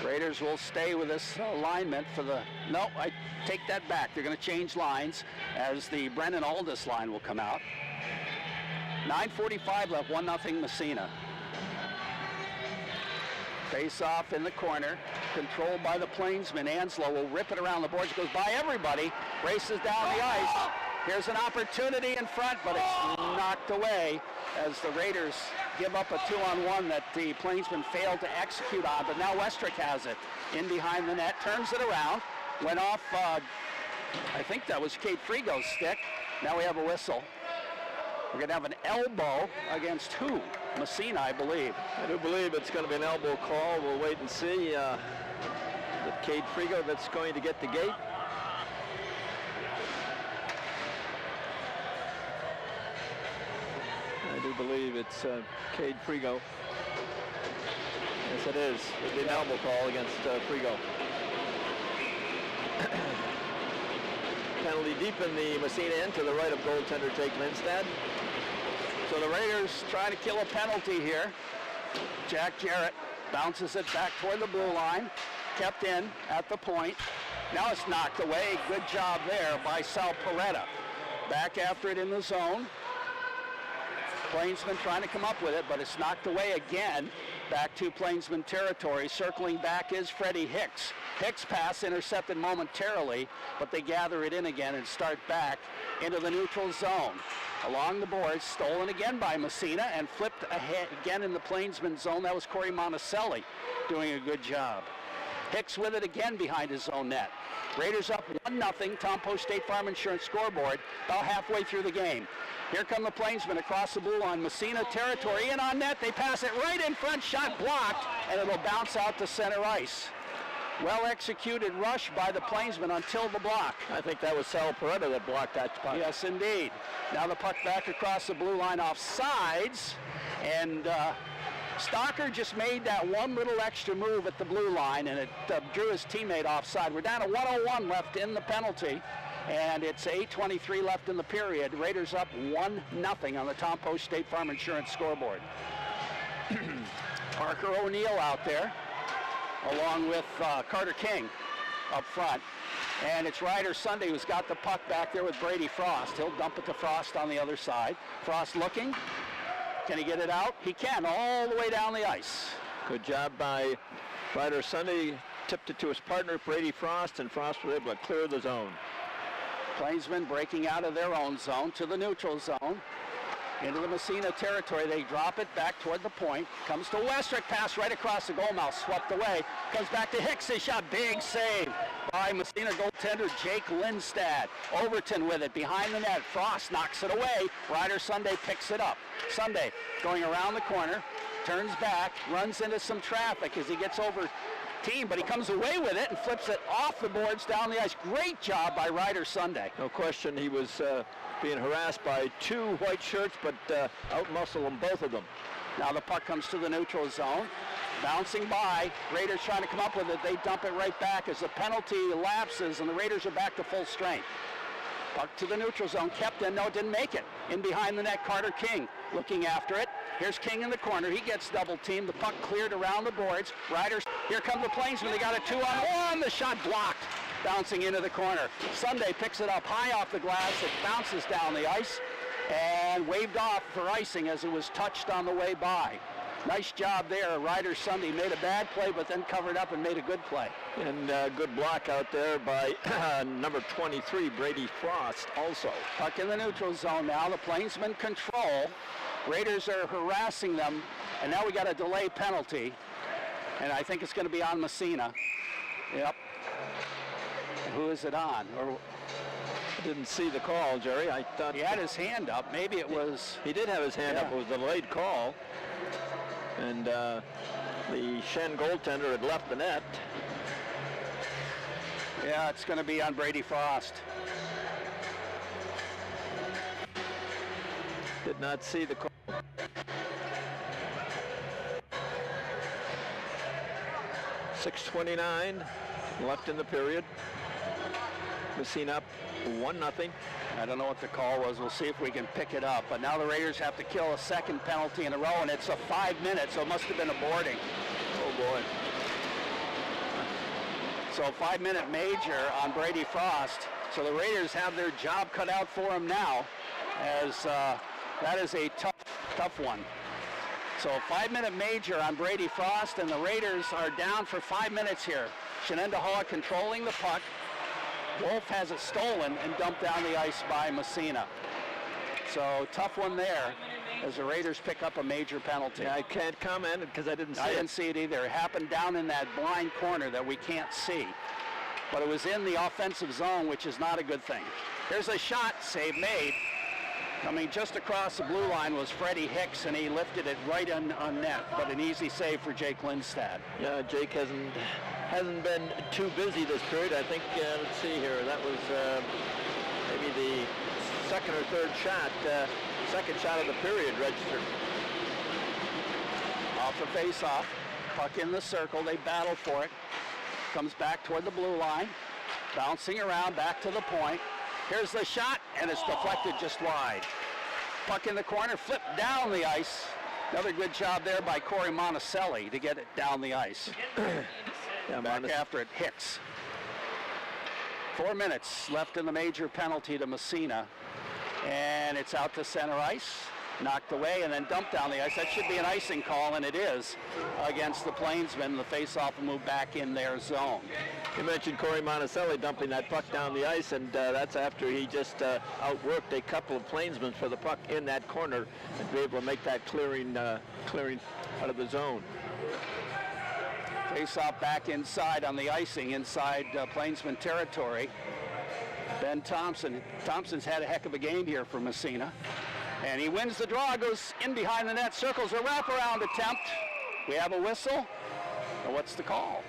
S2: Raiders will stay with this alignment for the... No, I take that back. They're going to change lines as the Brennan Aldis line will come out. 9:45 left, 1-0 Massena. Face-off in the corner, controlled by the Plainsmen. Anslow will rip it around the boards, goes by everybody, races down the ice. Here's an opportunity in front, but it's knocked away as the Raiders give up a 2-on-1 that the Plainsmen failed to execute on, but now Westrick has it in behind the net, turns it around, went off, I think that was Cade Frigo's stick. Now we have a whistle. We're going to have an elbow against who? Massena, I believe.
S3: I do believe it's going to be an elbow call. We'll wait and see. The Cade Frigo that's going to get the gate. I do believe it's Cade Frigo. Yes, it is. It'll be an elbow call against Frigo. Penalty deep in the Massena end to the right of goaltender Jake Lindstad.
S2: So the Raiders trying to kill a penalty here. Jack Jarrett bounces it back toward the blue line. Kept in at the point. Now it's knocked away. Good job there by Sal Peretta. Back after it in the zone. Plainsman trying to come up with it, but it's knocked away again. Back to Plainsman territory. Circling back is Freddie Hicks. Hicks pass intercepted momentarily, but they gather it in again and start back into the neutral zone. Along the boards, stolen again by Massena and flipped ahead again in the Plainsman zone. That was Corey Monticelli doing a good job. Hicks with it again behind his own net. Raiders up 1-0, Tom Post State Farm Insurance scoreboard, about halfway through the game. Here come the Plainsmen across the blue line. Massena territory, in on net. They pass it right in front, shot blocked, and it'll bounce out to center ice. Well executed rush by the Plainsmen until the block.
S3: I think that was Sal Peretta that blocked that puck.
S2: Yes, indeed. Now the puck back across the blue line off sides, and Stocker just made that one little extra move at the blue line, and it drew his teammate offside. We're down to 1:01 left in the penalty, and it's 8:23 left in the period. Raiders up 1-0 on the Tom Post State Farm Insurance scoreboard. Parker O'Neill out there, along with Carter King up front. And it's Ryder Sunday who's got the puck back there with Brady Frost. He'll dump it to Frost on the other side. Frost looking. Can he get it out? He can, all the way down the ice.
S3: Good job by Ryder Sunday. Tipped it to his partner, Brady Frost, and Frost was able to clear the zone.
S2: Plainsmen breaking out of their own zone to the neutral zone. into the Massena territory. They drop it back toward the point. Comes to Westrick, pass right across the goal mouth, swept away. Comes back to Hicks, his shot, big save by Massena goaltender Jake Lindstad. Overton with it behind the net. Frost knocks it away. Ryder Sunday picks it up. Sunday going around the corner, turns back, runs into some traffic as he gets over team, but he comes away with it and flips it off the boards down the ice. Great job by Ryder Sunday.
S3: No question he was being harassed by two white shirts, but out-muscle them, both of them.
S2: Now the puck comes to the neutral zone. Bouncing by, Raiders trying to come up with it. They dump it right back as the penalty lapses and the Raiders are back to full strength. Puck to the neutral zone, kept in, no, didn't make it. In behind the net, Carter King looking after it. Here's King in the corner, he gets double teamed. The puck cleared around the boards. Riders, here come the Plainsmen, they got a 2-on-1, the shot blocked, bouncing into the corner. Sunday picks it up high off the glass, it bounces down the ice and waved off for icing as it was touched on the way by. Nice job there. Ryder Sunday made a bad play, but then covered up and made a good play.
S3: And good block out there by number 23, Brady Frost, also.
S2: Puck in the neutral zone now. The Plainsmen control. Raiders are harassing them, and now we got a delay penalty, and I think it's going to be on Massena. Yep. Who is it on? Or
S3: I didn't see the call, Jerry. I thought
S2: he had his hand up. Maybe it was.
S3: He did have his hand up. It was a delayed call. And the Shen goaltender had left the net.
S2: Yeah, it's going to be on Brady Frost.
S3: Did not see the call. .6:29 left in the period. Massena up 1-0.
S2: I don't know what the call was. We'll see if we can pick it up. But now the Raiders have to kill a second penalty in a row, and it's a 5 minutes, so it must have been a boarding.
S3: Oh, boy.
S2: So a 5-minute major on Brady Frost. So the Raiders have their job cut out for them now, as that is a tough one. So a 5-minute major on Brady Frost, and the Raiders are down for 5 minutes here. Shenendehowa controlling the puck. Wolf has it stolen and dumped down the ice by Massena. So tough one there as the Raiders pick up a major penalty.
S3: Yeah, I can't comment because I didn't see it.
S2: I didn't see it either. It happened down in that blind corner that we can't see. But it was in the offensive zone, which is not a good thing. Here's a shot, save made. Coming just across the blue line was Freddie Hicks, and he lifted it right on net, but an easy save for Jake Lindstad.
S3: Yeah, Jake hasn't been too busy this period. I think, let's see here, that was maybe the second or third shot, second shot of the period registered.
S2: Off the face-off, puck in the circle, they battle for it. Comes back toward the blue line, bouncing around back to the point. Here's the shot, and it's deflected just wide. Puck in the corner, flipped down the ice. Another good job there by Corey Monticelli to get it down the ice. Yeah, back after it, Hicks. 4 minutes left in the major penalty to Massena. And it's out to center ice, knocked away, and then dumped down the ice. That should be an icing call, and it is against the Plainsmen. The face-off will move back in their zone.
S3: You mentioned Corey Monticelli dumping that puck down the ice, and that's after he just outworked a couple of Plainsmen for the puck in that corner and be able to make that clearing out of the zone.
S2: Face-off back inside on the icing, inside Plainsman territory. Ben Thompson. Thompson's had a heck of a game here for Massena. And he wins the draw, goes in behind the net, circles a wraparound attempt. We have a whistle. Well, what's the call?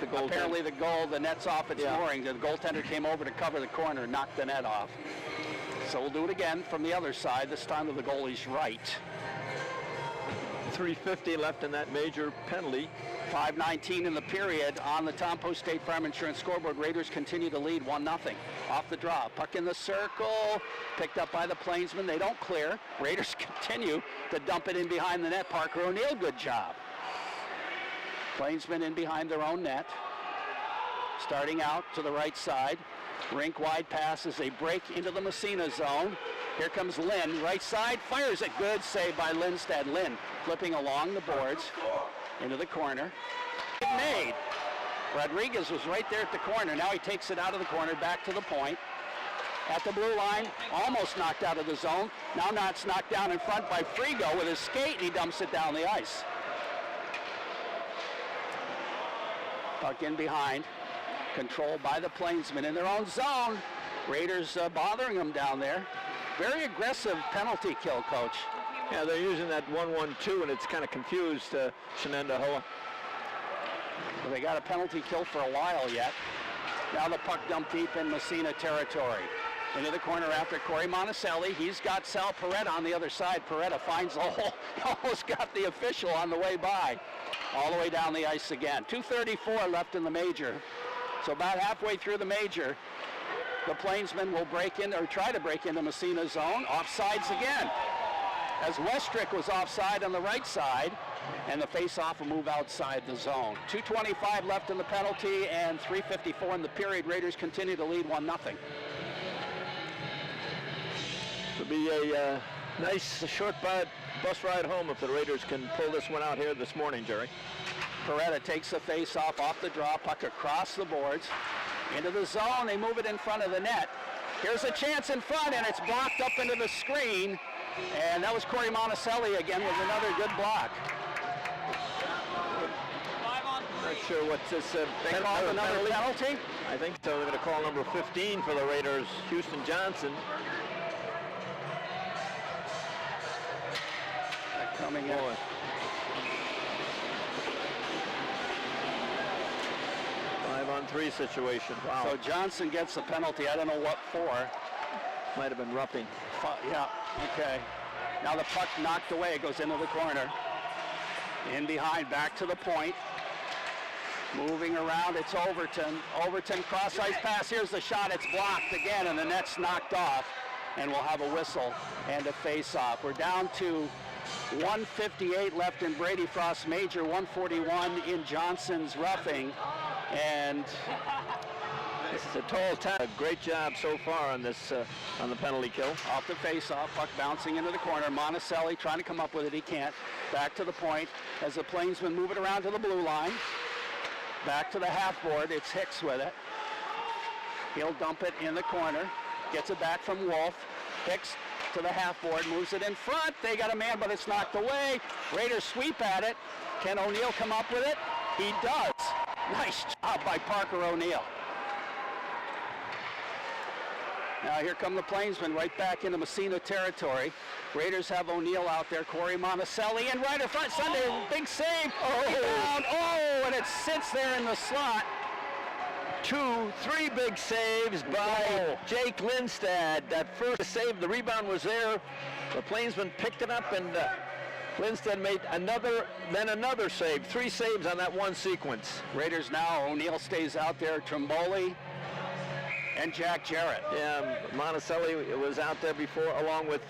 S2: Apparently the goal, the net's off its mooring. The goaltender came over to cover the corner and knocked the net off. So we'll do it again from the other side, this time to the goalie's right.
S3: 3:50 left in that major penalty.
S2: 5:19 in the period on the Tom Post State Farm Insurance scoreboard. Raiders continue to lead 1-0. Off the draw, puck in the circle, picked up by the Plainsmen. They don't clear. Raiders continue to dump it in behind the net. Parker O'Neill, good job. Plainsmen in behind their own net. Starting out to the right side. Rink wide pass as they break into the Massena zone. Here comes Lynn, right side, fires it. Good save by Lindstad. Lynn flipping along the boards into the corner. Made. Rodriguez was right there at the corner. Now he takes it out of the corner back to the point. at the blue line, almost knocked out of the zone. Now it's knocked down in front by Frigo with his skate, and he dumps it down the ice. Puck in behind, controlled by the Plainsmen in their own zone. Raiders bothering them down there. Very aggressive penalty kill, Coach.
S3: Yeah, they're using that 1-1-2, and it's kind of confused Shenandoah.
S2: Well, they got a penalty kill for a while yet. Now the puck dumped deep in Massena territory. Into the corner after Corey Monticelli. He's got Sal Peretta on the other side. Peretta finds the hole. Almost got the official on the way by. All the way down the ice again. 2:34 left in the major. So about halfway through the major, the Plainsmen will break in, or try to break into Massena's zone. Offsides again, as Westrick was offside on the right side, and the face-off will move outside the zone. 2:25 left in the penalty, and 3:54 in the period. Raiders continue to lead 1-0.
S3: It'll be a nice short bus ride home if the Raiders can pull this one out here this morning, Jerry.
S2: Peretta takes the face-off off the draw, puck across the boards, into the zone. They move it in front of the net. Here's a chance in front, and it's blocked up into the screen. And that was Corey Monticelli again with another good block.
S3: Not sure what's this.
S2: They called another penalty?
S3: I think so. They're going to call number 15 for the Raiders, Houston Johnson.
S2: Coming in.
S3: 5-on-3 situation. Wow.
S2: So Johnson gets a penalty. I don't know what for.
S3: Might have been roughing.
S2: Yeah, okay. Now the puck knocked away. It goes into the corner. In behind, back to the point. Moving around, it's Overton. Overton cross-ice pass. Here's the shot. It's blocked again, and the net's knocked off. And we'll have a whistle and a face-off. We're down to 1:58 left in Brady Frost's major, 1:41 in Johnson's roughing. And
S3: this is a tall tackle. Great job so far on this on the penalty kill.
S2: Off the face-off, puck bouncing into the corner. Monticelli trying to come up with it. He can't. Back to the point as the Plainsmen move it around to the blue line. Back to the half board. It's Hicks with it. He'll dump it in the corner. Gets it back from Wolf. Hicks to the half board, moves it in front. They got a man, but it's knocked away. Raiders sweep at it. Can O'Neill come up with it? He does. Nice job by Parker O'Neill. Now here come the Plainsmen right back into Massena territory. Raiders have O'Neill out there. Corey Monticelli in right in front. Sunday, big save. And it sits there in the slot.
S3: 2-3 big saves by Jake Lindstad. That first save, the rebound was there. The Plainsman picked it up, and Lindstad made another save. 3 saves on that one sequence.
S2: Raiders now, O'Neill stays out there. Tromboli and Jack Jarrett.
S3: Yeah, Monticelli was out there before, along with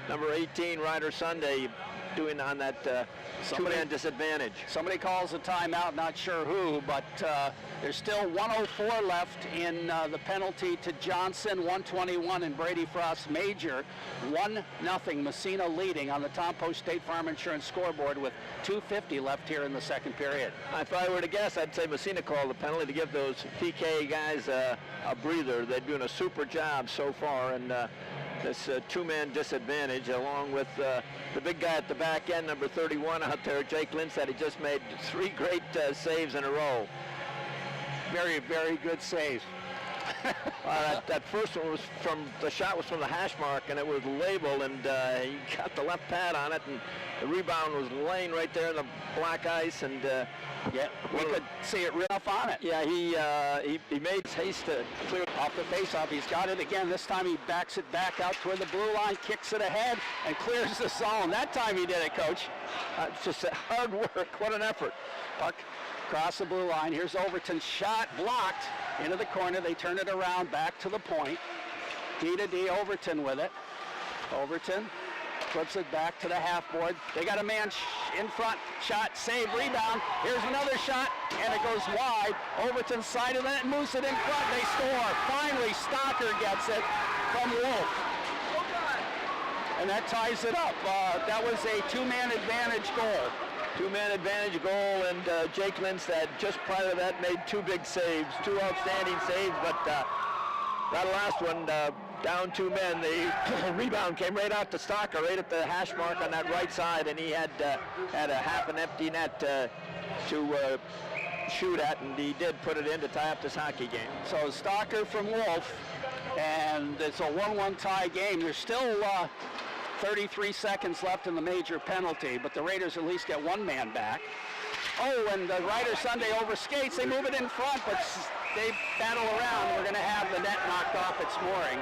S3: number 18, Ryder Sunday, doing on that two-man disadvantage.
S2: Somebody calls a timeout, not sure who, but there's still 1:04 left in the penalty to Johnson, 1:21 in Brady Frost's major. 1-0 Massena leading on the Tom Post State Farm Insurance scoreboard with 2:50 left here in the second period.
S3: If I were to guess, I'd say Massena called the penalty to give those PK guys a breather. They're doing a super job so far, and this two-man disadvantage, along with the big guy at the back end, number 31 out there, Jake Lindstad. He just made 3 great saves in a row.
S2: Very, very good save.
S3: That first one was the shot was from the hash mark, and it was labeled, and he got the left pad on it, and the rebound was laying right there in the black ice, and
S2: we could see it right off on it.
S3: Yeah, he made haste to clear
S2: off the face-off. He's got it again. This time he backs it back out toward the blue line, kicks it ahead, and clears the zone. That time he did it, Coach.
S3: It's just hard work. What an effort.
S2: Puck across the blue line. Here's Overton's shot, blocked into the corner. They turn it around back to the point. D to D, Overton with it. Overton flips it back to the half board. They got a man in front. Shot, save, rebound. Here's another shot, and it goes wide. Overton's side of it, moves it in front. They score. Finally, Stocker gets it from Wolf. And that ties it up. That was a two-man advantage goal.
S3: Two-man advantage goal, and Jake Lindstad just prior to that made 2 big saves, 2 outstanding saves, but that last one down 2 men. The rebound came right out to Stocker, right at the hash mark on that right side, and he had a half an empty net to shoot at, and he did put it in to tie up this hockey game.
S2: So Stocker from Wolf, and it's a 1-1 tie game. There's still 33 seconds left in the major penalty, but the Raiders at least get 1 man back. Oh, and the Ryder Sunday overskates. They move it in front, but they battle around. We're going to have the net knocked off its mooring,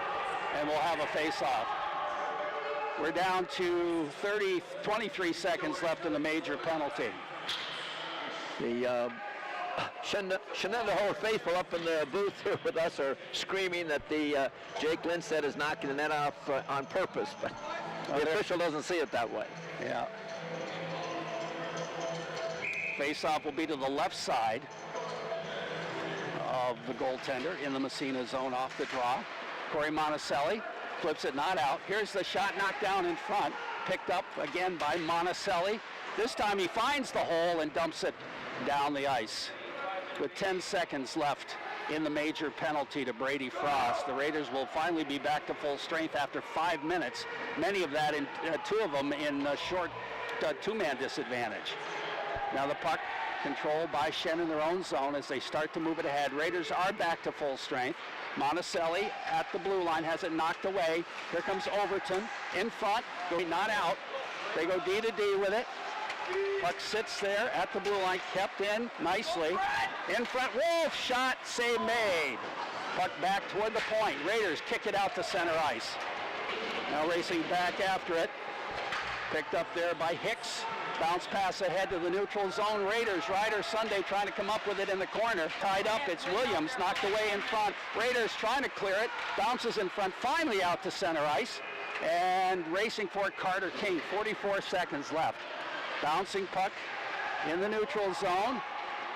S2: and we'll have a face-off. We're down to 23 seconds left in the major penalty.
S3: The Shenandoah faithful up in the booth here with us are screaming that the Jake Lindstedt is knocking the net off on purpose, but the official doesn't see it that way.
S2: Yeah. Face-off will be to the left side of the goaltender in the Massena zone off the draw. Corey Monticelli flips it not out. Here's the shot knocked down in front, picked up again by Monticelli. This time he finds the hole and dumps it down the ice. With 10 seconds left in the major penalty to Brady Frost, the Raiders will finally be back to full strength after 5 minutes, many of that in 2 of them in a short 2-man disadvantage. Now the puck controlled by Shen in their own zone as they start to move it ahead. Raiders are back to full strength. Monticelli at the blue line has it knocked away. Here comes Overton in front, not out. They go D to D with it. Puck sits there at the blue line, kept in nicely. In front, Wolf, shot, save made. Puck back toward the point. Raiders kick it out to center ice. Now racing back after it. Picked up there by Hicks. Bounce pass ahead to the neutral zone. Raiders, Ryder Sunday trying to come up with it in the corner. Tied up, it's Williams, knocked away in front. Raiders trying to clear it. Bounces in front, finally out to center ice. And racing for it, Carter King, 44 seconds left. Bouncing puck in the neutral zone.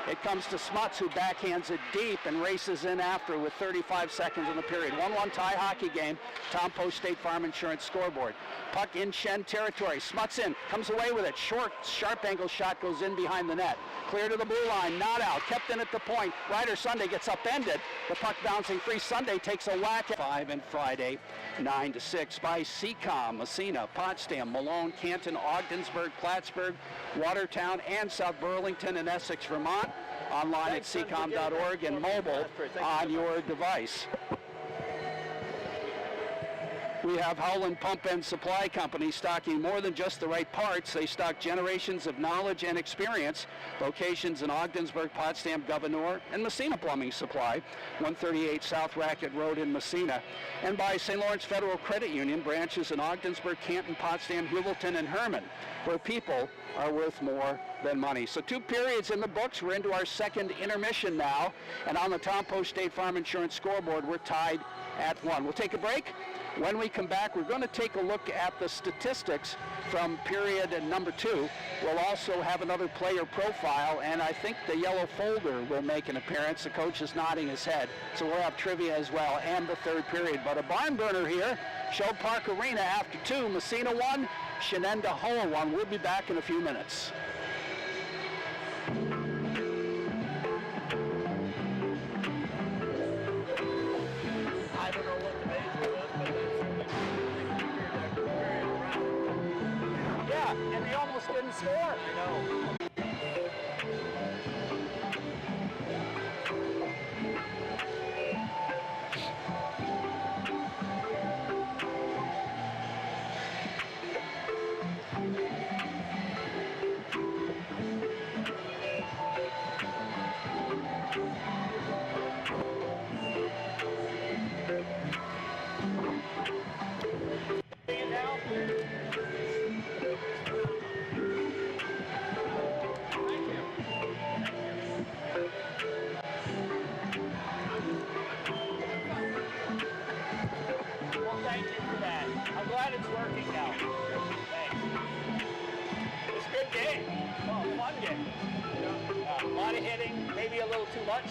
S2: It comes to Smuts, who backhands it deep and races in after with 35 seconds in the period. 1-1 tie hockey game. Tom Post State Farm Insurance scoreboard. Puck in Shen territory. Smuts in, comes away with it. Short, sharp angle shot goes in behind the net. Clear to the blue line, not out. Kept in at the point. Ryder Sunday gets upended. The puck bouncing free. Sunday takes a whack at 5 and Friday, 9-6 by Seacom, Massena, Potsdam, Malone, Canton, Ogdensburg, Plattsburgh, Watertown, and South Burlington and Essex, Vermont. Online at seacom.org and mobile on your device. We have Howland Pump and Supply Company stocking more than just the right parts. They stock generations of knowledge and experience. Locations in Ogdensburg, Potsdam, Gouverneur, and Massena Plumbing Supply, 138 South Racket Road in Massena. And by St. Lawrence Federal Credit Union, branches in Ogdensburg, Canton, Potsdam, Hewelton, and Herman, where people are worth more than money. So 2 periods in the books. We're into our second intermission now. And on the Tom Post State Farm Insurance scoreboard, we're tied at 1. We'll take a break. When we come back, we're going to take a look at the statistics from period number 2. We'll also have another player profile, and I think the yellow folder will make an appearance. The coach is nodding his head. So we'll have trivia as well, and the third period. But a barn burner here. Show Park Arena after 2. Massena 1, Shenandoah 1. We'll be back in a few minutes. And they almost didn't score. I know.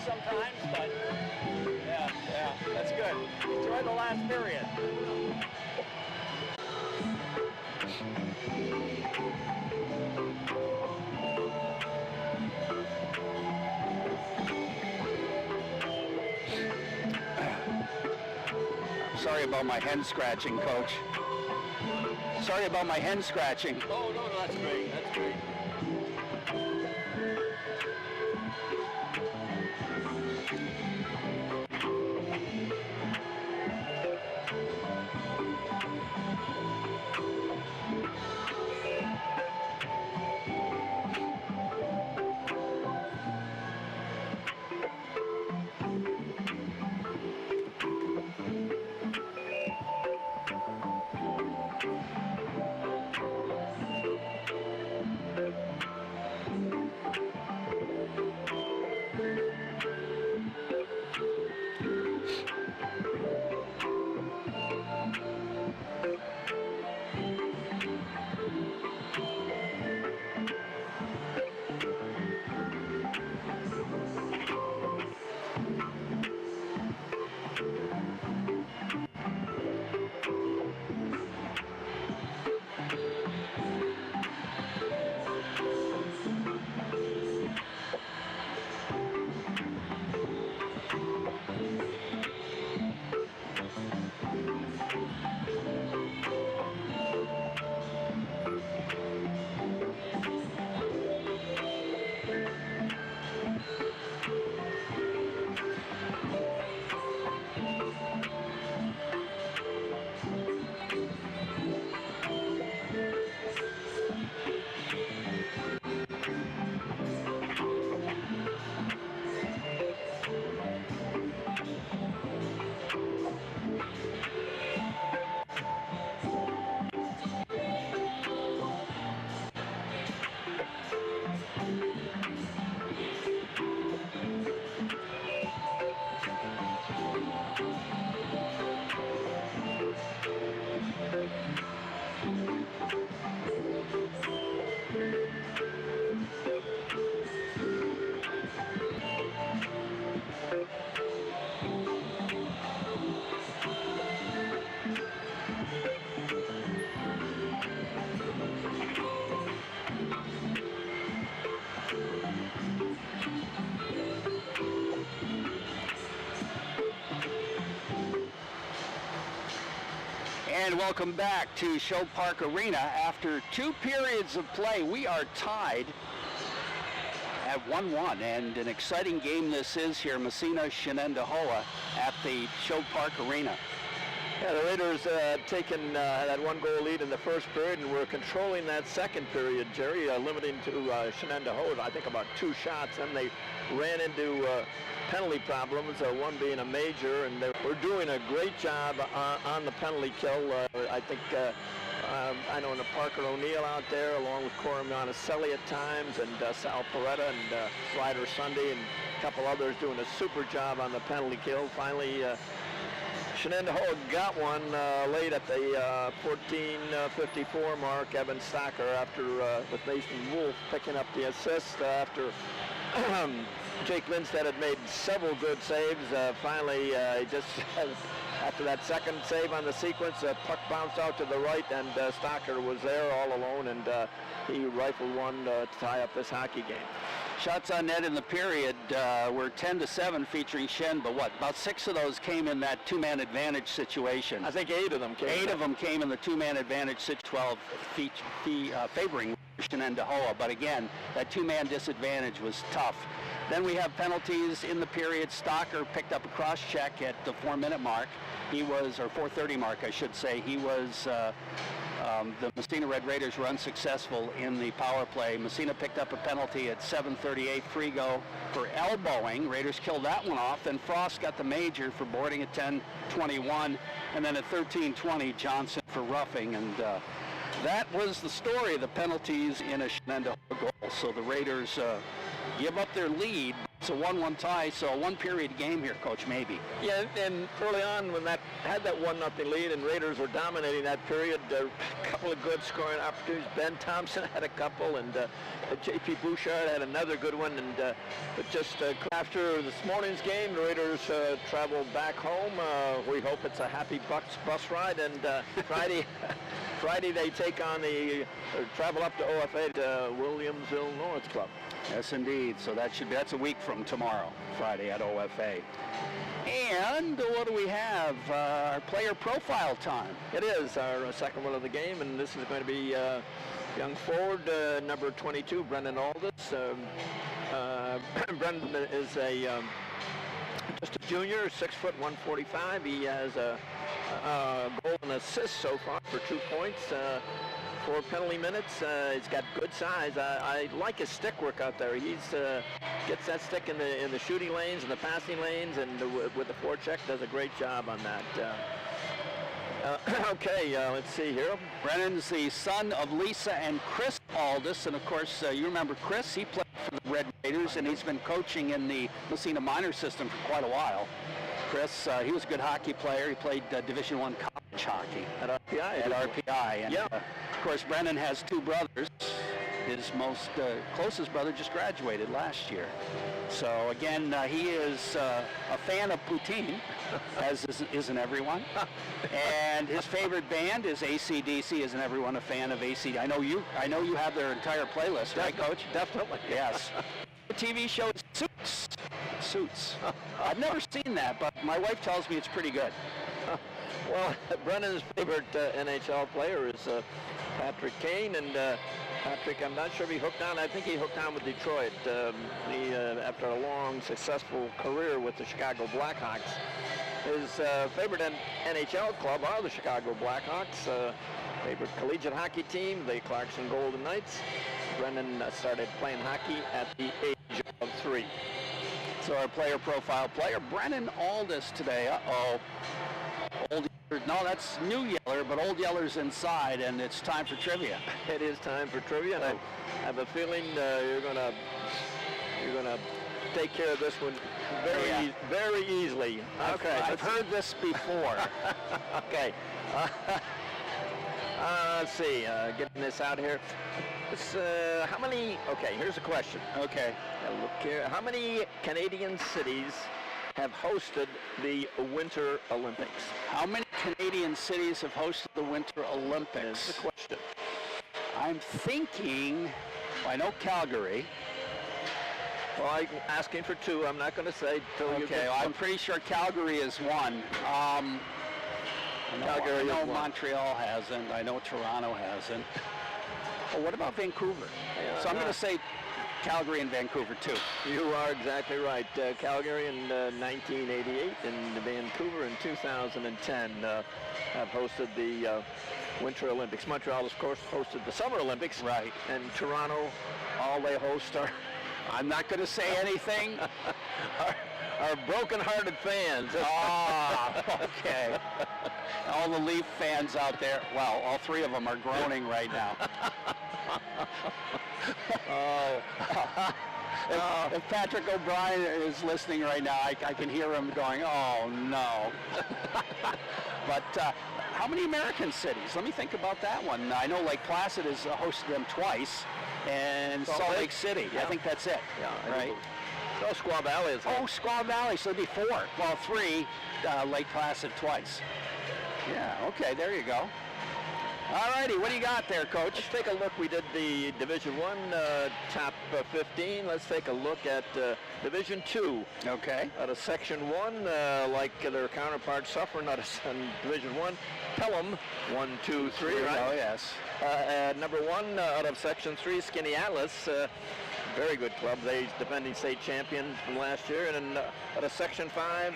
S2: Sometimes, but yeah, that's good. Enjoy the last period. Sorry about my hen scratching, Coach. Sorry about my hen scratching.
S3: Oh, no, that's great. That's great.
S2: And welcome back to Show Park Arena. After 2 periods of play, we are tied at 1-1, and an exciting game this is here, Massena Shenendahoa at the Show Park Arena.
S3: Yeah, the Raiders taken that 1-goal lead in the first period, and were controlling that second period, Jerry, limiting to Shenendahoa, I think, about 2 shots. Then they ran into penalty problems, one being a major, and they were doing a great job on the penalty kill. I think I know Parker O'Neill out there, along with Corey Monticelli at times, and Sal Peretta and Slider Sunday, and a couple others doing a super job on the penalty kill. Finally, Shenendahoa got one late at the 14:54 mark. Evan Stocker, after with Mason Wolf picking up the assist after Jake Lindstedt had made several good saves. Finally, just after that second save on the sequence, puck bounced out to the right, and Stocker was there all alone, and he rifled one to tie up this hockey game.
S2: Shots on net in the period were 10-7 featuring Shen, but about 6 of those came in that 2-man advantage situation.
S3: I think 8 of them came.
S2: 8 of them came in the 2-man advantage, 6-12 favoring Shenendahoa, but again, that 2-man disadvantage was tough. Then we have penalties in the period. Stocker picked up a cross check at the 4-minute mark. He was, or 4:30 mark, I should say. He was, the Massena Red Raiders were unsuccessful in the power play. Massena picked up a penalty at 7:38 free go for elbowing. Raiders killed that one off. Then Frost got the major for boarding at 10:21. And then at 13:20, Johnson for roughing. And that was the story of the penalties in a Shenendahoa goal. So the Raiders give up their lead. It's a 1-1 tie, so a 1-period game here, Coach, maybe.
S3: Yeah, and early on when that had that 1-0 lead and Raiders were dominating that period, a couple of good scoring opportunities. Ben Thompson had a couple, and J.P. Bouchard had another good one. And but just after this morning's game, the Raiders travel back home. We hope it's a happy bus ride, and Friday they take on travel up to OFA to Williamsville North Club.
S2: Yes, indeed. So that's a week from tomorrow, Friday at OFA. And what do we have? Our player profile time.
S3: It is our second one of the game, and this is going to be young forward, number 22, Brendan Aldis. Brendan is just a junior, 6 foot 145. He has a goal and assist so far for 2 points. 4 penalty minutes. He's got good size. I like his stick work out there. He's gets that stick in the shooting lanes and the passing lanes, and with the forecheck does a great job on that. Okay, let's see here.
S2: Brennan's the son of Lisa and Chris Aldis, and of course you remember Chris. He played for the Red Raiders, and he's been coaching in the Massena minor system for quite a while. Chris, he was a good hockey player. He played Division I college hockey
S3: at RPI.
S2: And,
S3: yeah.
S2: Of course, Brennan has 2 brothers. His most closest brother just graduated last year. So again, he is a fan of poutine, as isn't everyone. And his favorite band is AC/DC. Isn't everyone a fan of AC? I know you have their entire playlist, right, Coach?
S3: Definitely.
S2: Yes. The TV show is Suits. I've never seen that, but my wife tells me it's pretty good.
S3: Well, Brennan's favorite NHL player is Patrick Kane, and Patrick, I'm not sure if he hooked on. I think he hooked on with Detroit. He, after a long, successful career with the Chicago Blackhawks, his favorite NHL club are the Chicago Blackhawks. Favorite collegiate hockey team, the Clarkson Golden Knights. Brennan started playing hockey at the age of 3.
S2: So our player profile player, Brennan Aldis today. Old Yeller, no, that's New Yeller, but Old Yeller's inside, and it's time for trivia.
S3: It is time for trivia, and I have a feeling you're gonna take care of this one very easily. Okay,
S2: I've heard this before.
S3: Okay. Let's see. Getting this out here. How many? Okay, here's a question.
S2: Okay.
S3: Now look here. How many Canadian cities have hosted the Winter Olympics?
S2: How many Canadian cities have hosted the Winter Olympics?
S3: That's the question.
S2: I'm thinking, I know Calgary.
S3: Well, I'm asking for 2. I'm not going to say till you get...
S2: I'm pretty sure Calgary is 1. I know Montreal hasn't. I know Toronto hasn't. Oh, what about Vancouver? So I'm going to say Calgary and Vancouver, too.
S3: You are exactly right. Calgary in 1988 and Vancouver in 2010 have hosted the Winter Olympics. Montreal, of course, hosted the Summer Olympics.
S2: Right.
S3: And Toronto, all they host are...
S2: I'm not going to say anything.
S3: Our broken-hearted fans.
S2: Okay. All the Leaf fans out there, well, all 3 of them are groaning right now. If Patrick O'Brien is listening right now, I can hear him going, oh, no. But how many American cities? Let me think about that one. I know Lake Placid has hosted them twice, and Salt Lake City.
S3: Yeah.
S2: I think that's it.
S3: Yeah,
S2: right?
S3: No, Squaw Valley is...
S2: Oh, Squaw Valley, so it'd be 4. Well, 3, Lake Placid twice. Yeah, okay, there you go. All righty, what do you got there, Coach?
S3: Let's take a look. We did the Division I top 15. Let's take a look at Division II.
S2: Okay.
S3: Out of Section 1, like their counterparts suffering out of Division I. Pelham, 1, 2, 3, right?
S2: Oh, yes.
S3: Number 1 out of Section 3, Skinny Atlas. Very good club. They're defending state champions from last year. And then out of Section 5,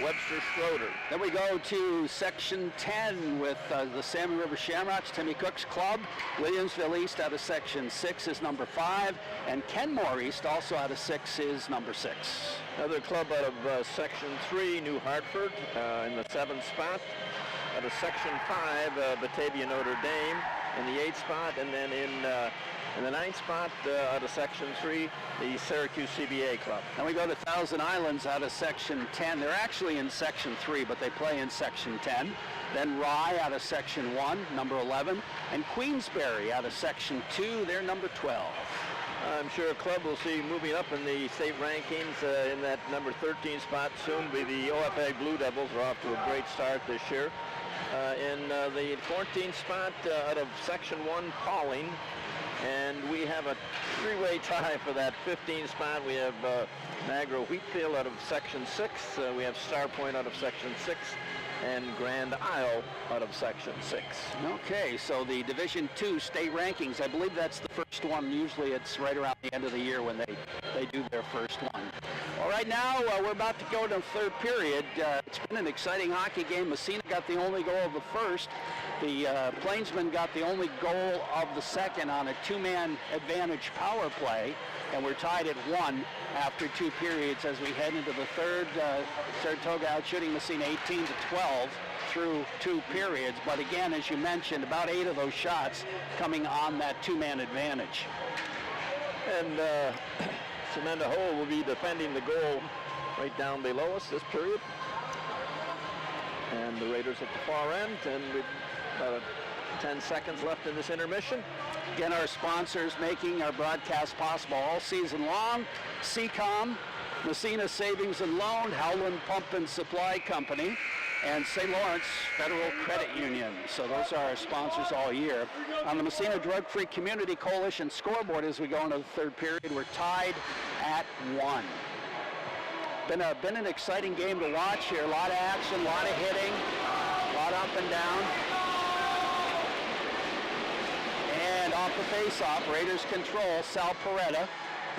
S3: Webster Schroeder.
S2: Then we go to Section 10 with the Salmon River Shamrocks, Timmy Cook's club. Williamsville East out of Section 6 is number 5. And Kenmore East also out of 6 is number 6.
S3: Another club out of Section 3, New Hartford, in the 7th spot. Out of Section 5, Batavia Notre Dame in the 8th spot. And then in the 9th spot, out of Section 3, the Syracuse CBA club.
S2: Then we go to Thousand Islands out of Section 10. They're actually in Section 3, but they play in Section 10. Then Rye out of Section 1, number 11. And Queensbury out of Section 2, they're number 12.
S3: I'm sure a club will see moving up in the state rankings in that number 13 spot soon be the OFA Blue Devils. Are off to a great start this year. In the 14th spot out of Section 1, Pauling. And we have a three-way tie for that 15 spot. We have Niagara Wheatfield out of Section 6. We have Star Point out of Section 6. And Grand Isle out of Section 6.
S2: Okay, so the Division II state rankings, I believe that's the first one. Usually it's right around the end of the year when they do their first one. All right, now we're about to go to the third period. It's been an exciting hockey game. Massena got the only goal of the first. The Plainsmen got the only goal of the second on a two-man advantage power play. And we're tied at 1 after 2 periods as we head into the third. Saratoga out shooting Massena 18-12 through 2 periods. But again, as you mentioned, about 8 of those shots coming on that two-man advantage.
S3: And Samantha Hull will be defending the goal right down below us this period. And the Raiders at the far end. And with about 10 seconds left in this intermission.
S2: Again, our sponsors making our broadcast possible all season long: CCOM, Massena Savings and Loan, Howland Pump and Supply Company, and St. Lawrence Federal Credit Union. So those are our sponsors all year. On the Massena Drug-Free Community Coalition scoreboard as we go into the third period, we're tied at 1. Been an exciting game to watch here. A lot of action, a lot of hitting, a lot up and down. And off the face-off, Raiders control. Sal Peretta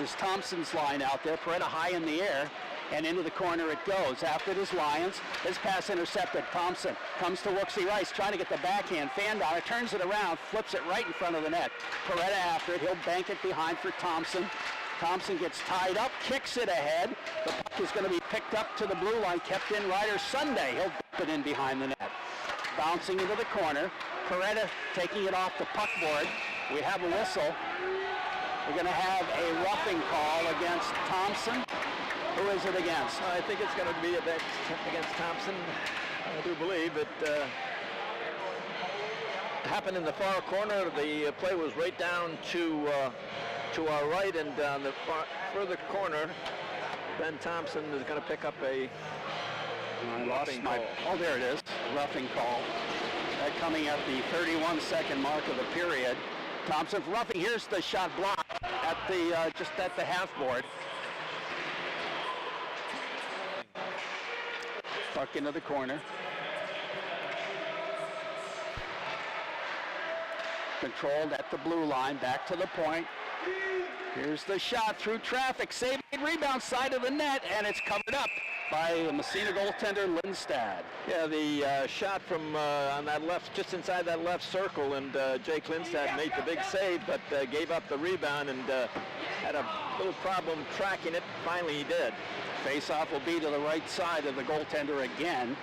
S2: is Thompson's line out there. Peretta high in the air, and into the corner it goes. After it is Lyons. His pass intercepted. Thompson comes to Wooksy Rice, trying to get the backhand. Fandauer turns it around, flips it right in front of the net. Peretta after it. He'll bank it behind for Thompson. Thompson gets tied up, kicks it ahead. The puck is going to be picked up to the blue line, kept in. Ryder Sunday. He'll dump it in behind the net. Bouncing into the corner. Peretta taking it off the puck board. We have a whistle. We're going to have a roughing call against Thompson. Who is it against?
S3: I think it's going to be against Thompson. I do believe it happened in the far corner. The play was right down to our right, and on the further corner, Ben Thompson is going to pick up a roughing call.
S2: Oh, there it is. Roughing call. That coming at the 31-second mark of the period. Thompson for roughing. Here's the shot blocked at the just at the half board. Puck into the corner. Controlled at the blue line. Back to the point. Here's the shot through traffic. Saved rebound side of the net, and it's covered up by the Massena goaltender Lindstad.
S3: Yeah, the shot from on that left, just inside that left circle, and Jake Lindstad made the big save, but gave up the rebound and had a little problem tracking it. Finally, he did.
S2: Face-off will be to the right side of the goaltender again.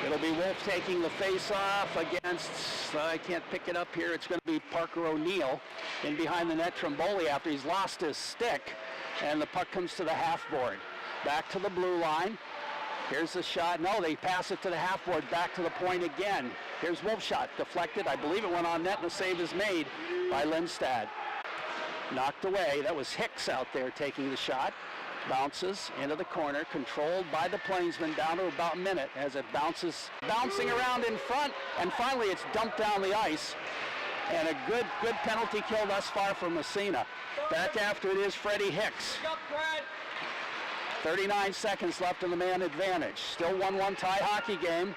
S2: It'll be Wolf taking the face-off against, I can't pick it up here, it's going to be Parker O'Neill in behind the net. Tromboli after he's lost his stick, and the puck comes to the half board. Back to the blue line. Here's the shot. No, they pass it to the half board, back to the point again. Here's Wolf's shot, deflected. I believe it went on net, and the save is made by Lindstad. Knocked away. That was Hicks out there taking the shot. Bounces into the corner, controlled by the Plainsmen down to about a minute as it bounces, bouncing around in front, and finally it's dumped down the ice. And a good penalty kill thus far for Massena. Back after it is Freddie Hicks. 39 seconds left in the man advantage. Still 1-1 tie hockey game.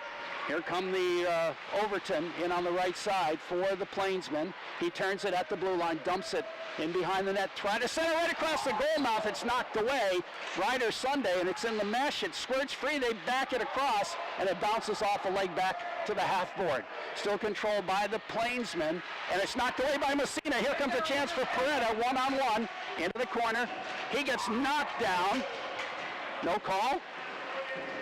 S2: Here come the Overton in on the right side for the Plainsmen. He turns it at the blue line, dumps it in behind the net, trying to center right across the goal mouth. It's knocked away. Ryder Sunday, and it's in the mesh. It squirts free. They back it across, and it bounces off the leg back to the half board. Still controlled by the Plainsmen, and it's knocked away by Massena. Here comes a chance for Peretta, one-on-one, into the corner. He gets knocked down. No call?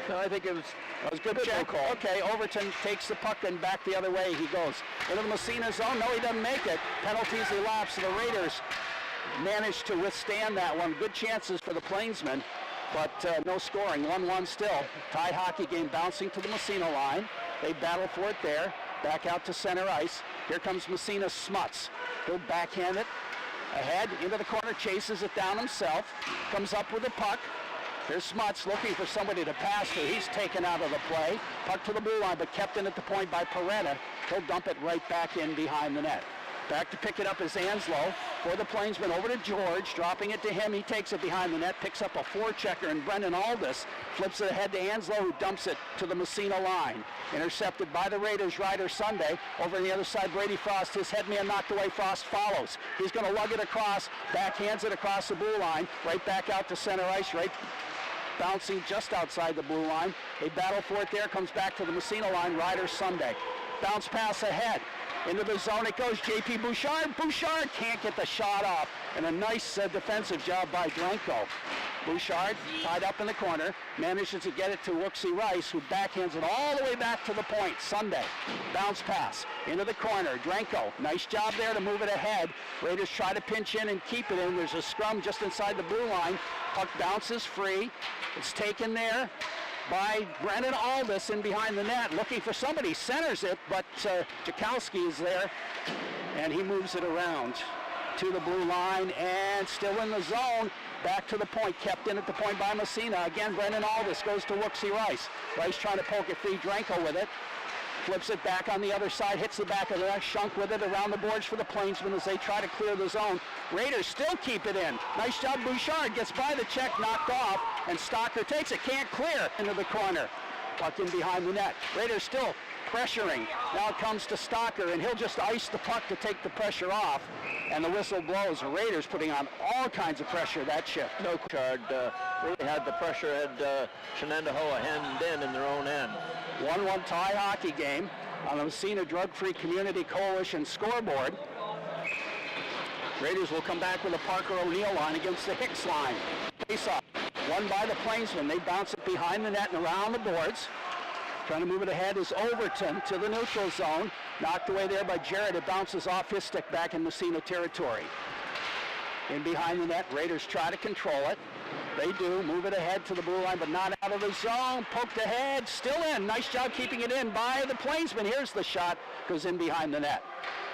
S3: No, I think it was
S2: good check.
S3: call.
S2: Okay, Overton takes the puck and back the other way he goes. Into the Massena zone. No, he doesn't make it. Penalties elapse. The Raiders managed to withstand that one. Good chances for the Plainsmen, but no scoring. 1-1 still. Tie hockey game bouncing to the Massena line. They battle for it there. Back out to center ice. Here comes Massena Smuts. He'll backhand it ahead into the corner, chases it down himself. Comes up with the puck. There's Smuts looking for somebody to pass to. He's taken out of the play. Puck to the blue line, but kept in at the point by Peretta. He'll dump it right back in behind the net. Back to pick it up is Anslow for the Plainsman, over to George, dropping it to him. He takes it behind the net, picks up a forechecker, and Brendan Aldis flips it ahead to Anslow, who dumps it to the Massena line. Intercepted by the Raiders, Ryder Sunday. Over on the other side, Brady Frost, his head man knocked away. Frost follows. He's going to lug it across, backhands it across the blue line, right back out to center ice, right bouncing just outside the blue line. They battle for it there, comes back to the Massena line, Ryder Sunday. Bounce pass ahead. Into the zone it goes, J.P. Bouchard. Bouchard can't get the shot off. And a nice defensive job by Drenko. Bouchard, tied up in the corner, manages to get it to Wooksy Rice, who backhands it all the way back to the point. Sunday, bounce pass into the corner. Drenko, nice job there to move it ahead. Raiders try to pinch in and keep it in. There's a scrum just inside the blue line. Puck bounces free. It's taken there by Brendan Aldis in behind the net, looking for somebody, centers it, but Jakowski is there, and he moves it around to the blue line, and still in the zone, back to the point, kept in at the point by Massena. Again, Brendan Aldis goes to Wooksy Rice. Rice trying to poke it free, Drenko with it. Flips it back on the other side, hits the back of the net, Shunk with it around the boards for the Plainsmen as they try to clear the zone. Raiders still keep it in. Nice job, Bouchard gets by the check, knocked off, and Stocker takes it, can't clear into the corner. Puck in behind the net. Raiders still pressuring. Now it comes to Stocker, and he'll just ice the puck to take the pressure off. And the whistle blows. The Raiders putting on all kinds of pressure that shift.
S3: No, Chard really had the pressure, had Shenendehowa hemmed in their own end.
S2: 1-1 tie hockey game on the Massena Drug-Free Community Coalition scoreboard. Raiders will come back with a Parker O'Neill line against the Hicks line. Face-off, won by the Plainsmen. They bounce it behind the net and around the boards. Trying to move it ahead is Overton to the neutral zone. Knocked away there by Jarrett. It bounces off his stick back in Massena territory. In behind the net, Raiders try to control it. They do, move it ahead to the blue line, but not out of the zone. Poked ahead, still in. Nice job keeping it in by the Plainsmen. Here's the shot, goes in behind the net.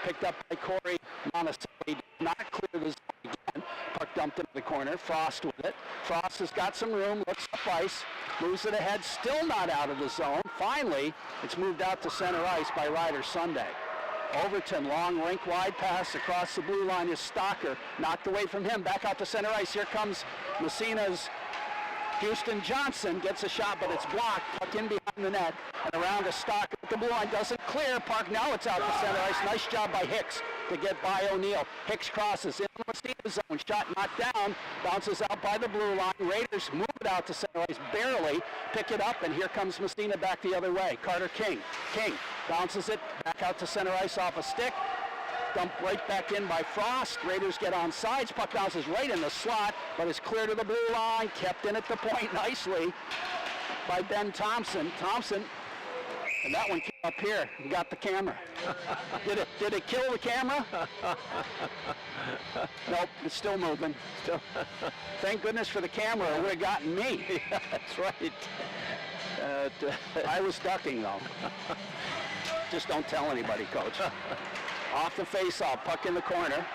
S2: Picked up by Corey Monticelli, did not clear the zone again. Puck dumped into the corner, Frost with it. Frost has got some room, looks up ice, moves it ahead, still not out of the zone. Finally, it's moved out to center ice by Ryder Sunday. Overton, long rink-wide pass across the blue line is Stocker. Knocked away from him, back out to center ice. Here comes Massena's Houston Johnson, gets a shot, but it's blocked. Puck in behind the net and around to Stocker. The blue line doesn't clear. Park, now it's out to center ice. Nice job by Hicks to get by O'Neill. Hicks crosses in the Massena zone. Shot knocked down, bounces out by the blue line. Raiders move it out to center ice, barely pick it up, and here comes Massena back the other way. Carter King. King bounces it back out to center ice off a stick. Dumped right back in by Frost. Raiders get on sides. Puck bounces right in the slot, but is clear to the blue line. Kept in at the point nicely by Ben Thompson. Thompson, and that one came up here and got the camera. Did it kill the camera? Nope, it's still moving. Still. Thank goodness for the camera, it would have gotten me.
S3: Yeah, that's right.
S2: I was ducking though. Just don't tell anybody, Coach. Off the face-off, puck in the corner.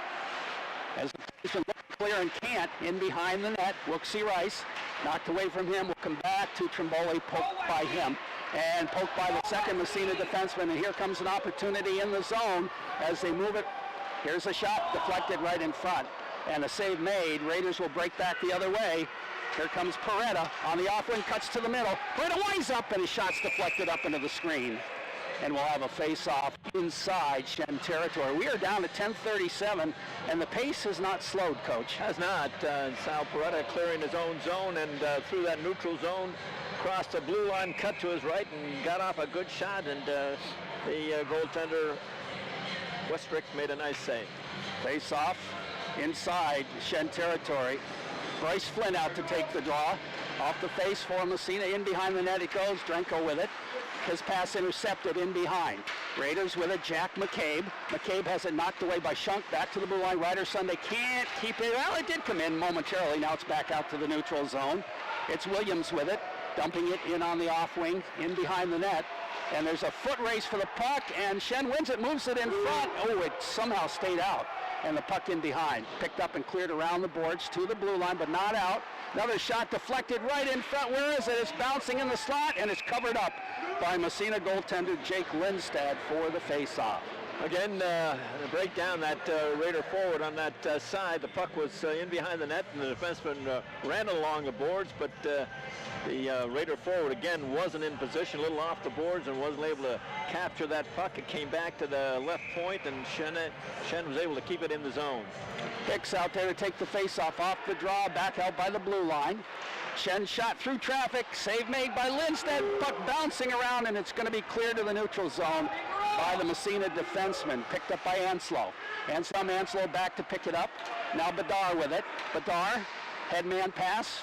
S2: As the person looks clear and can't, in behind the net, Wooksy Rice. Knocked away from him, will come back to Trimboli, poked by him. And poked by the second Massena defenseman, and here comes an opportunity in the zone as they move it. Here's a shot, deflected right in front, and a save made. Raiders will break back the other way. Here comes Peretta on the off wing, cuts to the middle. Peretta winds up, and his shot's deflected up into the screen. And we'll have a face-off inside Shen territory. We are down to 10:37, and the pace has not slowed, Coach.
S3: Has not. Sal Peretta clearing his own zone and through that neutral zone, crossed the blue line, cut to his right, and got off a good shot, and the goaltender, Westrick, made a nice save.
S2: Face-off inside Shen territory. Bryce Flynn out to take the draw. Off the face for Massena, in behind the net it goes. Drenko with it. His pass intercepted in behind. Raiders with it, Jack McCabe. McCabe has it knocked away by Shunk. Back to the blue line. Ryder Sunday can't keep it. Well, it did come in momentarily. Now it's back out to the neutral zone. It's Williams with it, dumping it in on the off wing, in behind the net. And there's a foot race for the puck, and Shen wins it, moves it in front. Oh, it somehow stayed out. And the puck in behind. Picked up and cleared around the boards to the blue line, but not out. Another shot deflected right in front. Where is it? It's bouncing in the slot, and it's covered up by Massena goaltender Jake Lindstad for the face-off.
S3: Again, break down that Raider forward on that side. The puck was in behind the net, and the defenseman ran along the boards, but the Raider forward, again, wasn't in position, a little off the boards, and wasn't able to capture that puck. It came back to the left point, and Shen was able to keep it in the zone.
S2: Hicks out there to take the face-off off the draw, back out by the blue line. Shen shot through traffic, save made by Lindstedt, puck bouncing around, and it's going to be cleared to the neutral zone by the Massena defenseman, picked up by Anslow. Anslow back to pick it up. Now Bedard with it. Bedard, headman pass,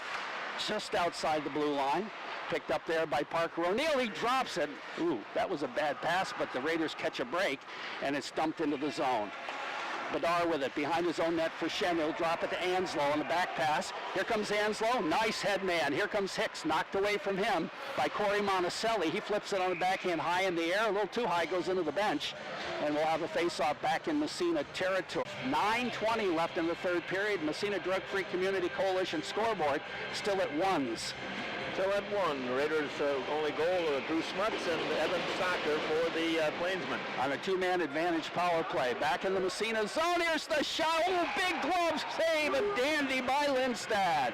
S2: just outside the blue line. Picked up there by Parker O'Neill. He drops it. Ooh, that was a bad pass, but the Raiders catch a break, and it's dumped into the zone. Bedard with it, behind his own net for Shen. He'll drop it to Anslow on the back pass. Here comes Anslow, nice head man. Here comes Hicks, knocked away from him by Corey Monticelli. He flips it on the backhand high in the air, a little too high, goes into the bench. And we'll have a face-off back in Massena territory. 9:20 left in the third period. Massena Drug-Free Community Coalition scoreboard still at ones.
S3: Still at one. Raiders' only goal, Drew Smuts and Evan Stocker for the Plainsmen.
S2: On a two-man advantage power play. Back in the Massena zone. Here's the shot. Oh, big glove save. A dandy by Lindstedt.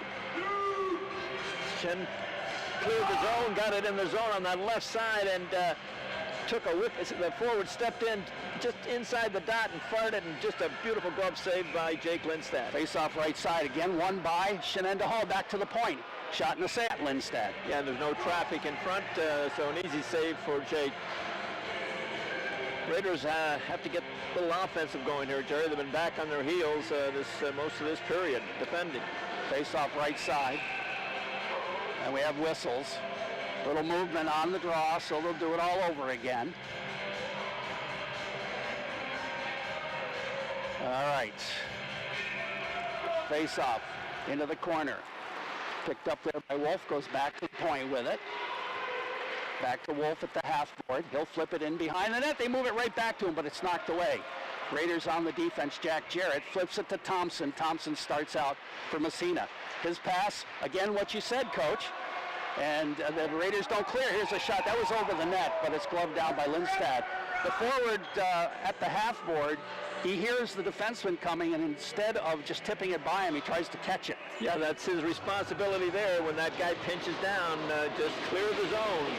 S3: Shen cleared the zone, got it in the zone on that left side, and took a whip. The forward stepped in just inside the dot and fired it, and just a beautiful glove save by Jake Lindstedt.
S2: Face off right side again. Won by Shenenda Hall. Back to the point. Shot in the set, Lindstedt.
S3: Yeah, and there's no traffic in front, so an easy save for Jake. Raiders have to get a little offensive going here, Jerry. They've been back on their heels most of this period, defending.
S2: Face off right side. And we have whistles. Little movement on the draw, so they'll do it all over again. All right. Face off into the corner. Picked up there by Wolf, goes back to the point with it. Back to Wolf at the half board. He'll flip it in behind the net. They move it right back to him, but it's knocked away. Raiders on the defense. Jack Jarrett flips it to Thompson. Thompson starts out for Massena. His pass, again, what you said, Coach. And the Raiders don't clear. Here's a shot. That was over the net, but it's gloved down by Lindstedt. The forward at the half board, he hears the defenseman coming, and instead of just tipping it by him, he tries to catch it.
S3: Yeah, that's his responsibility there. When that guy pinches down, just clear the zone.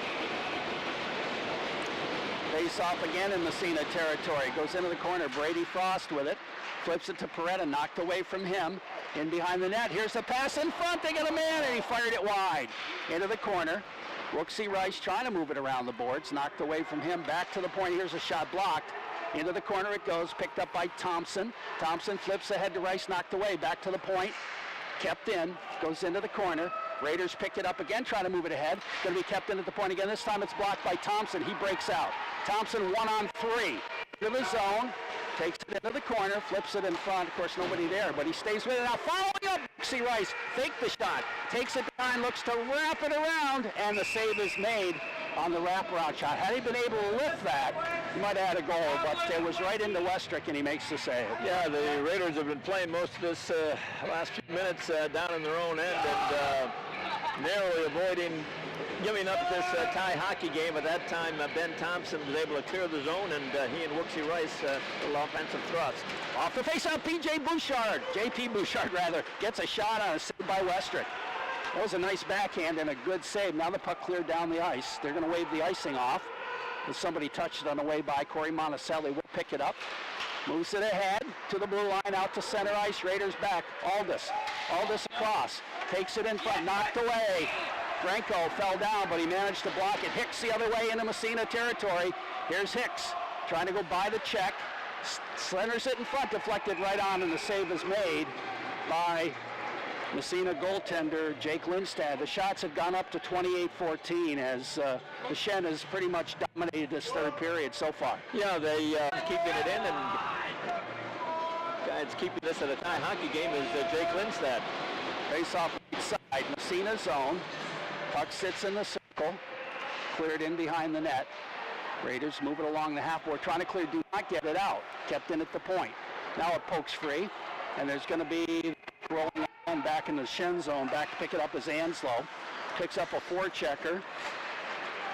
S2: Face off again in Massena territory. Goes into the corner. Brady Frost with it. Flips it to Peretta, knocked away from him. In behind the net. Here's the pass in front. They got a man, and he fired it wide. Into the corner. Rooksy Rice trying to move it around the boards. Knocked away from him. Back to the point. Here's a shot blocked. Into the corner it goes. Picked up by Thompson. Thompson flips ahead to Rice. Knocked away. Back to the point. Kept in. Goes into the corner. Raiders pick it up again. Trying to move it ahead. Going to be kept in at the point again. This time it's blocked by Thompson. He breaks out. Thompson 1-on-3. To the zone. Takes it into the corner, flips it in front. Of course, nobody there, but he stays with it. Now following up, Rooksy Rice, fake the shot, takes it behind, looks to wrap it around, and the save is made on the wraparound shot. Had he been able to lift that, he might have had a goal, but it was right into Westrick, and he makes the save.
S3: Yeah, the Raiders have been playing most of this last few minutes down in their own end, and narrowly avoiding giving up this tie hockey game. At that time, Ben Thompson was able to clear the zone, and he and Rooksy Rice, a little offensive thrust.
S2: Off the face-off, J.P. Bouchard, gets a shot on a save by Westrick. That was a nice backhand and a good save. Now the puck cleared down the ice. They're going to wave the icing off. As somebody touched it on the way by. Corey Monticelli will pick it up. Moves it ahead to the blue line, out to center ice. Raiders back. Aldis across. Takes it in front, knocked away. Franco fell down, but he managed to block it. Hicks the other way into Massena territory. Here's Hicks trying to go by the check. Slenders it in front, deflected right on, and the save is made by Massena goaltender Jake Lindstedt. The shots have gone up to 28-14 as the Shen has pretty much dominated this third period so far.
S3: Yeah, they keeping it in, and guys keeping this at a tie hockey game is Jake Lindstedt.
S2: Face off right side, Massena zone. Puck sits in the circle, cleared in behind the net. Raiders move it along the half board, trying to clear, do not get it out. Kept in at the point. Now it pokes free, and there's going to be rolling on back in the Shen zone. Back to pick it up is Anslow. Picks up a forechecker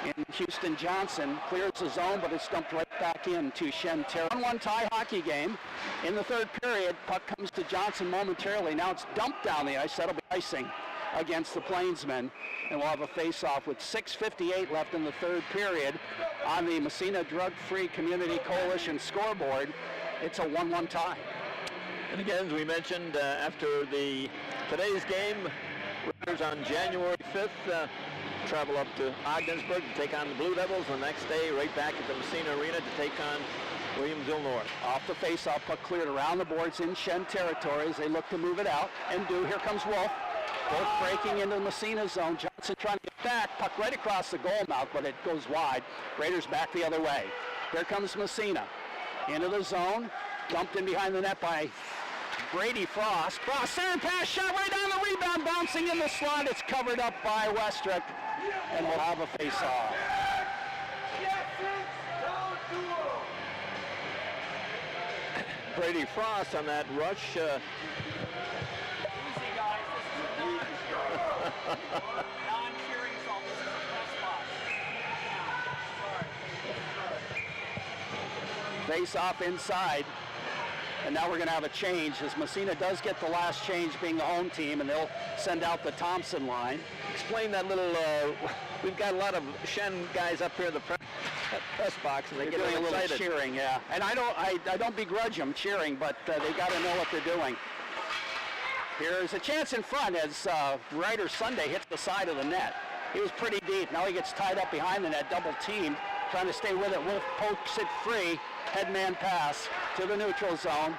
S2: in Houston Johnson. Clears the zone, but it's dumped right back into Shen territory. 1-1 tie hockey game. In the third period, puck comes to Johnson momentarily. Now it's dumped down the ice. That'll be icing against the Plainsmen. And we'll have a face-off with 6:58 left in the third period on the Massena Drug-Free Community Coalition scoreboard. It's a 1-1 tie.
S3: And again, as we mentioned, after today's game, Raiders on January 5th travel up to Ogdensburg to take on the Blue Devils. The next day, right back at the Massena Arena to take on Williamsville North.
S2: Off the face-off, puck cleared around the boards in Shen territory as they look to move it out. And here comes Wolf. Wolf breaking into the Massena zone. Johnson trying to get back. Puck right across the goal mouth, but it goes wide. Raiders back the other way. Here comes Massena. Into the zone. Dumped in behind the net by Brady Frost. Frost, center pass, shot right down the rebound, bouncing in the slot. It's covered up by Westrick, and we'll have a face-off.
S3: Brady Frost on that rush.
S2: Easy, guys. Non-cheering zone. This is the press box. Face-off inside. And now we're going to have a change as Massena does get the last change being the home team, and they'll send out the Thompson line.
S3: Explain that little, we've got a lot of Shen guys up here in the press box, and they get
S2: doing a little
S3: excited.
S2: Cheering, yeah. And I don't begrudge them cheering, but they got to know what they're doing. Here's a chance in front as Ryder Sunday hits the side of the net. He was pretty deep. Now he gets tied up behind the net, double teamed, trying to stay with it. Wolf pokes it free. Headman pass to the neutral zone.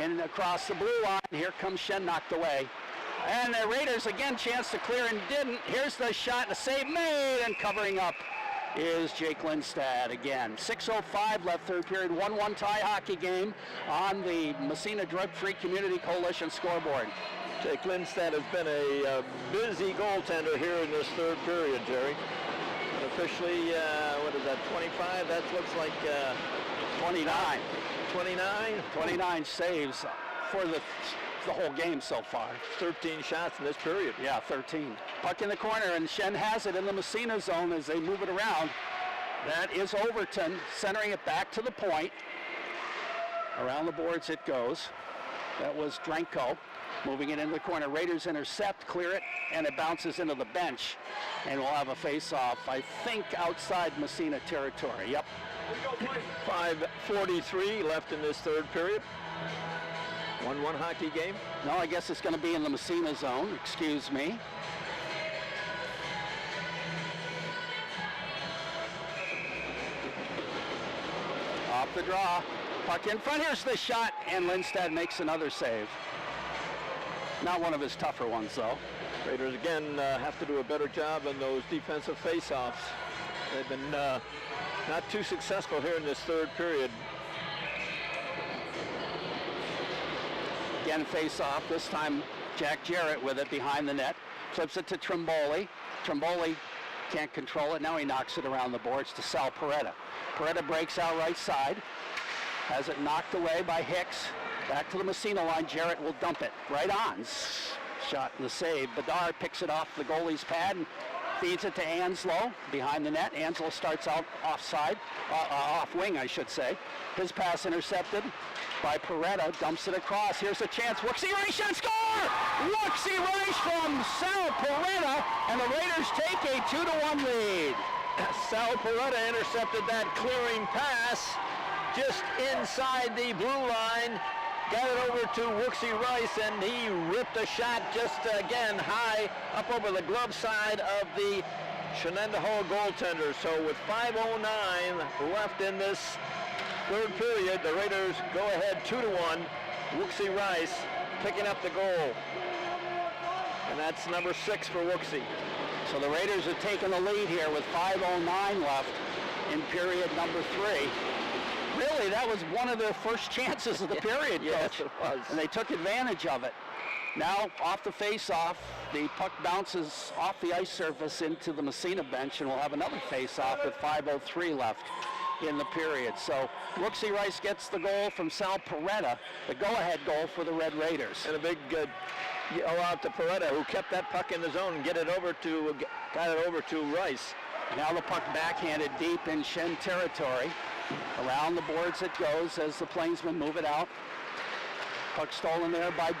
S2: In across the blue line. Here comes Shen, knocked away. And the Raiders again chance to clear and didn't. Here's the shot, the save made, and covering up is Jake Lindstad again. 6:05 left third period, 1-1 tie hockey game on the Massena Drug-Free Community Coalition scoreboard.
S3: Jake Lindstad has been a busy goaltender here in this third period, Jerry. And officially, what is that, 25? That looks like
S2: 29.
S3: 29?
S2: 29 saves for the whole game so far.
S3: 13 shots in this period.
S2: Yeah, 13. Puck in the corner, and Shen has it in the Massena zone as they move it around. That is Overton, centering it back to the point. Around the boards it goes. That was Drenko, moving it into the corner. Raiders intercept, clear it, and it bounces into the bench. And we'll have a face-off, I think, outside Massena territory. Yep.
S3: 5:43 left in this third period. 1-1 hockey game.
S2: No, I guess it's going to be in the Massena zone. Excuse me. Off the draw. Puck in front. Here's the shot, and Lindstad makes another save. Not one of his tougher ones, though.
S3: Raiders again have to do a better job on those defensive face-offs. They've been not too successful here in this third period.
S2: Again, face-off. This time, Jack Jarrett with it behind the net. Flips it to Trimboli. Trimboli can't control it. Now he knocks it around the boards to Sal Peretta. Peretta breaks out right side. Has it knocked away by Hicks. Back to the Massena line. Jarrett will dump it right on. Shot and the save. Bedard picks it off the goalie's pad and feeds it to Anslow behind the net. Anslow starts out offside, off wing, I should say. His pass intercepted by Peretta, dumps it across. Here's a chance. Wooksy Reich shot, score! Wooksy Reich from Sal Peretta, and the Raiders take a 2-1 lead.
S3: Sal Peretta intercepted that clearing pass just inside the blue line. Got it over to Wooksy Rice, and he ripped a shot just again high up over the glove side of the Shenendehowa goaltender. So with 5:09 left in this third period, the Raiders go ahead 2-1. Wooksy Rice picking up the goal. And that's number 6 for Wooksy.
S2: So the Raiders have taken the lead here with 5:09 left in period number 3. Really, that was one of their first chances of the period, Coach.
S3: Yes, it was.
S2: And they took advantage of it. Now, off the face-off, the puck bounces off the ice surface into the Massena bench, and we'll have another face-off with 5:03 left in the period. So, Wooksy Rice gets the goal from Sal Peretta, the go-ahead goal for the Red Raiders.
S3: And a big out to Peretta, who kept that puck in the zone and got it over to Rice.
S2: Now the puck backhanded deep in Shen territory. Around the boards it goes as the Plainsmen move it out. Puck stolen there by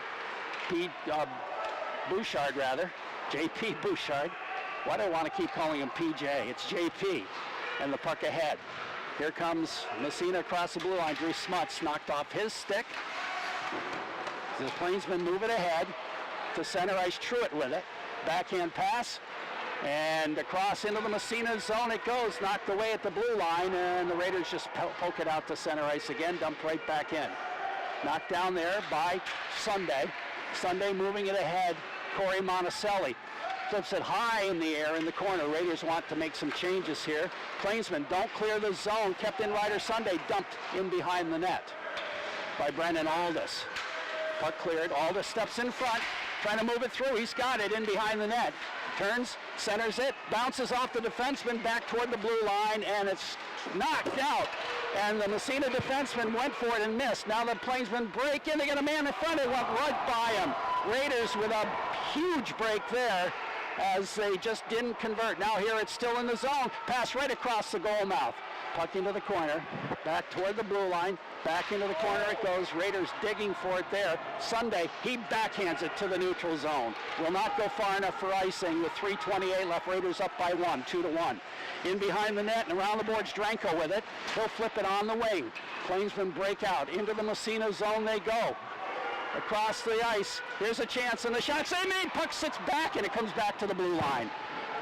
S2: Bouchard, rather. J.P. Bouchard. Why do I want to keep calling him PJ? It's J.P. And the puck ahead. Here comes Massena across the blue line. Drew Smuts knocked off his stick. The Plainsmen move it ahead to center ice. Truitt with it. Backhand pass. And across into the Massena zone it goes. Knocked away at the blue line. And the Raiders just poke it out to center ice again. Dumped right back in. Knocked down there by Sunday. Sunday moving it ahead. Corey Monticelli flips it high in the air in the corner. Raiders want to make some changes here. Plainsmen don't clear the zone. Kept in Ryder Sunday. Dumped in behind the net by Brendan Aldis. Puck cleared. Aldis steps in front. Trying to move it through. He's got it in behind the net. Turns, centers it, bounces off the defenseman back toward the blue line, and it's knocked out. And the Massena defenseman went for it and missed. Now the Plainsmen break in. They get a man in front. It went right by him. Raiders with a huge break there as they just didn't convert. Now here it's still in the zone. Pass right across the goal mouth. Puck into the corner. Back toward the blue line. Back into the corner it goes. Raiders digging for it there. Sunday, he backhands it to the neutral zone. Will not go far enough for icing with 3:28 left. Raiders up by 1, 2-1. In behind the net and around the boards, Dranko with it. He'll flip it on the wing. Plainsmen break out. Into the Massena zone they go. Across the ice. Here's a chance and the shot they made. Puck sits back and it comes back to the blue line.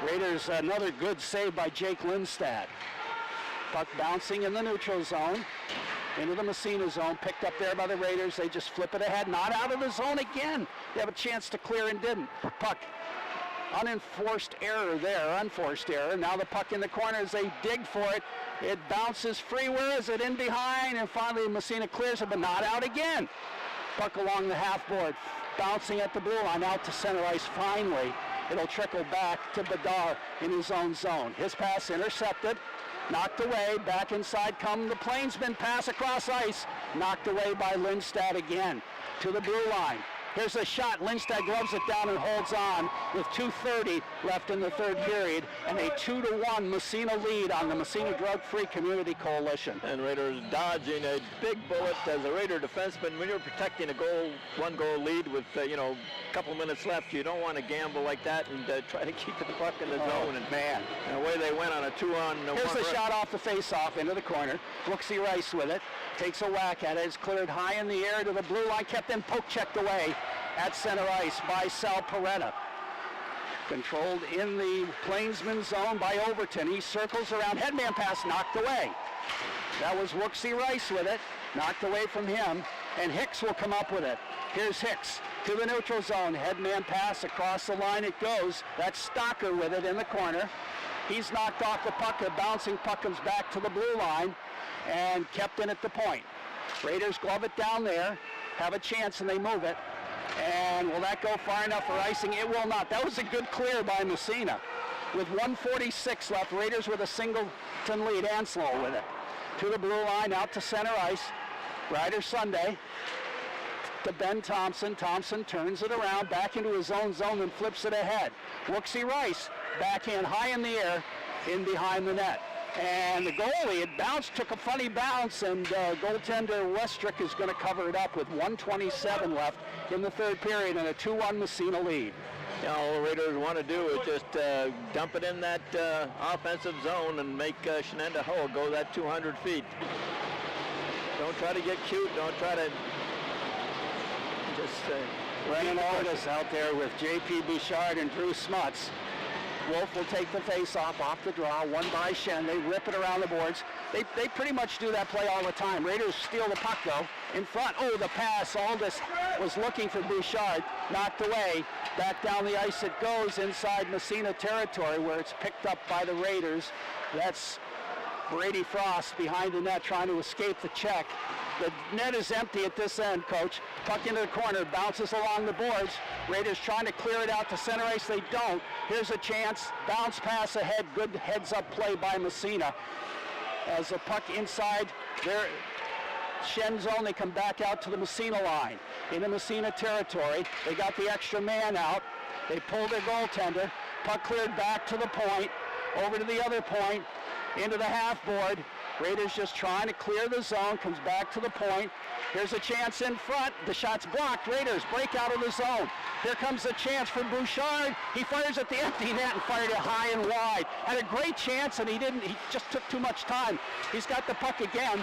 S2: Raiders, another good save by Jake Lindstad. Puck bouncing in the neutral zone. Into the Massena zone, picked up there by the Raiders. They just flip it ahead, not out of the zone again. They have a chance to clear and didn't. Puck, unenforced error there, unforced error. Now the puck in the corner as they dig for it. It bounces free. Where is it? In behind, and finally Massena clears it, but not out again. Puck along the half board, bouncing at the blue line, out to center ice finally. It'll trickle back to Bedard in his own zone. His pass intercepted. Knocked away, back inside come the Plainsmen, pass across ice, knocked away by Lindstad again to the blue line. Here's a shot, Lindstad gloves it down and holds on with 2:30 left in the third period, and a 2-1 Massena lead on the Massena Drug-Free Community Coalition.
S3: And Raiders dodging a big bullet as a Raider defenseman. When you're protecting a one-goal lead with, a couple minutes left, you don't want to gamble like that and try to keep the puck in the zone. And away they went on a 2-on.
S2: Here's the shot off the face-off into the corner. Brooksy Rice with it. Takes a whack at it. It's cleared high in the air to the blue line. Kept in, poke checked away at center ice by Sal Peretta. Controlled in the Plainsman zone by Overton. He circles around. Headman pass knocked away. That was Brooksy Rice with it. Knocked away from him. And Hicks will come up with it. Here's Hicks to the neutral zone. Headman pass across the line it goes. That's Stocker with it in the corner. He's knocked off the puck. A bouncing puck comes back to the blue line and kept in at the point. Raiders glove it down there, have a chance, and they move it. And will that go far enough for icing? It will not. That was a good clear by Massena. With 1:46 left, Raiders with a singleton lead. Anslow with it. To the blue line, out to center ice. Ryder Sunday to Ben Thompson. Thompson turns it around, back into his own zone and flips it ahead. Brooksy Rice, backhand high in the air, in behind the net. And the goalie, it bounced, took a funny bounce, and goaltender Westrick is going to cover it up with 1:27 left in the third period and a 2-1 Massena lead.
S3: All the Raiders want to do is just dump it in that offensive zone and make Shenandoah go that 200 feet. Don't try to get cute. Don't try to just...
S2: Brennan Aldis out there with J.P. Bouchard and Drew Smuts. Wolf will take the face-off off the draw, won by Shen. They rip it around the boards. They pretty much do that play all the time. Raiders steal the puck, though. In front, the pass. Aldis was looking for Bouchard, knocked away. Back down the ice it goes inside Massena territory where it's picked up by the Raiders. That's Brady Frost behind the net trying to escape the check. The net is empty at this end, Coach. Puck into the corner, bounces along the boards. Raiders trying to clear it out to center ice. They don't. Here's a chance. Bounce pass ahead. Good heads-up play by Massena. As the puck inside there, Shen zone, they come back out to the Massena line. In the Massena territory, they got the extra man out. They pull their goaltender. Puck cleared back to the point, over to the other point, into the half board. Raiders just trying to clear the zone, comes back to the point. Here's a chance in front. The shot's blocked. Raiders break out of the zone. Here comes a chance for Bouchard. He fires at the empty net and fired it high and wide. Had a great chance, and he just took too much time. He's got the puck again.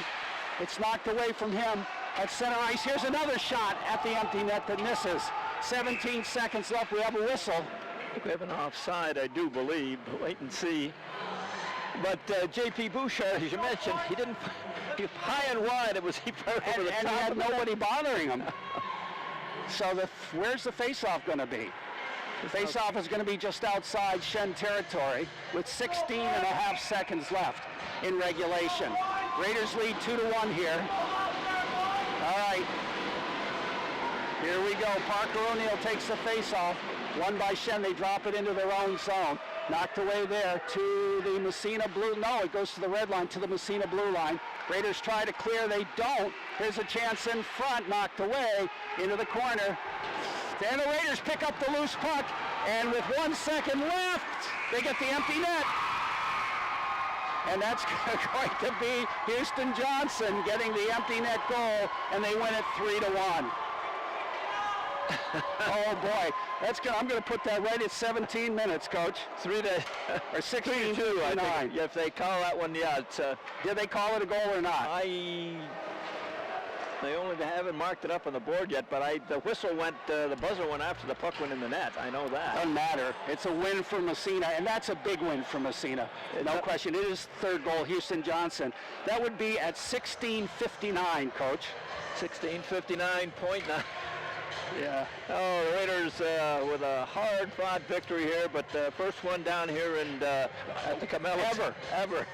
S2: It's knocked away from him at center ice. Here's another shot at the empty net that misses. 17 seconds left. We have a whistle.
S3: We have an offside, I do believe. Wait and see. But J.P. Bouchard, as you mentioned, he high and wide. It was he fired over the top.
S2: And he had nobody bothering him. So where's the face-off going to be? The face-off is going to be just outside Shen territory with 16 and a half seconds left in regulation. Raiders lead 2-1 here. All right. Here we go. Parker O'Neill takes the face-off. Won by Shen. They drop it into their own zone. Knocked away there to the Massena blue. No, it goes to the red line, to the Massena blue line. Raiders try to clear. They don't. Here's a chance in front. Knocked away into the corner. And the Raiders pick up the loose puck. And with 1 second left, they get the empty net. And that's going to be Houston Johnson getting the empty net goal. And they win it 3-1. Oh boy, that's good. I'm going to put that right at 17 minutes, Coach. 16-2, I think.
S3: If they call that one, yeah.
S2: Did they call it a goal or not?
S3: They only haven't marked it up on the board yet, but the whistle went, the buzzer went after the puck went in the net. I know that.
S2: Doesn't matter. It's a win for Massena, and that's a big win for Massena. No question. It is third goal, Houston Johnson. That would be at 16:59, Coach.
S3: 16:59.9.
S2: Yeah.
S3: Oh, the Raiders with a hard-fought victory here, but the first one down here at the Camellas.
S2: Ever.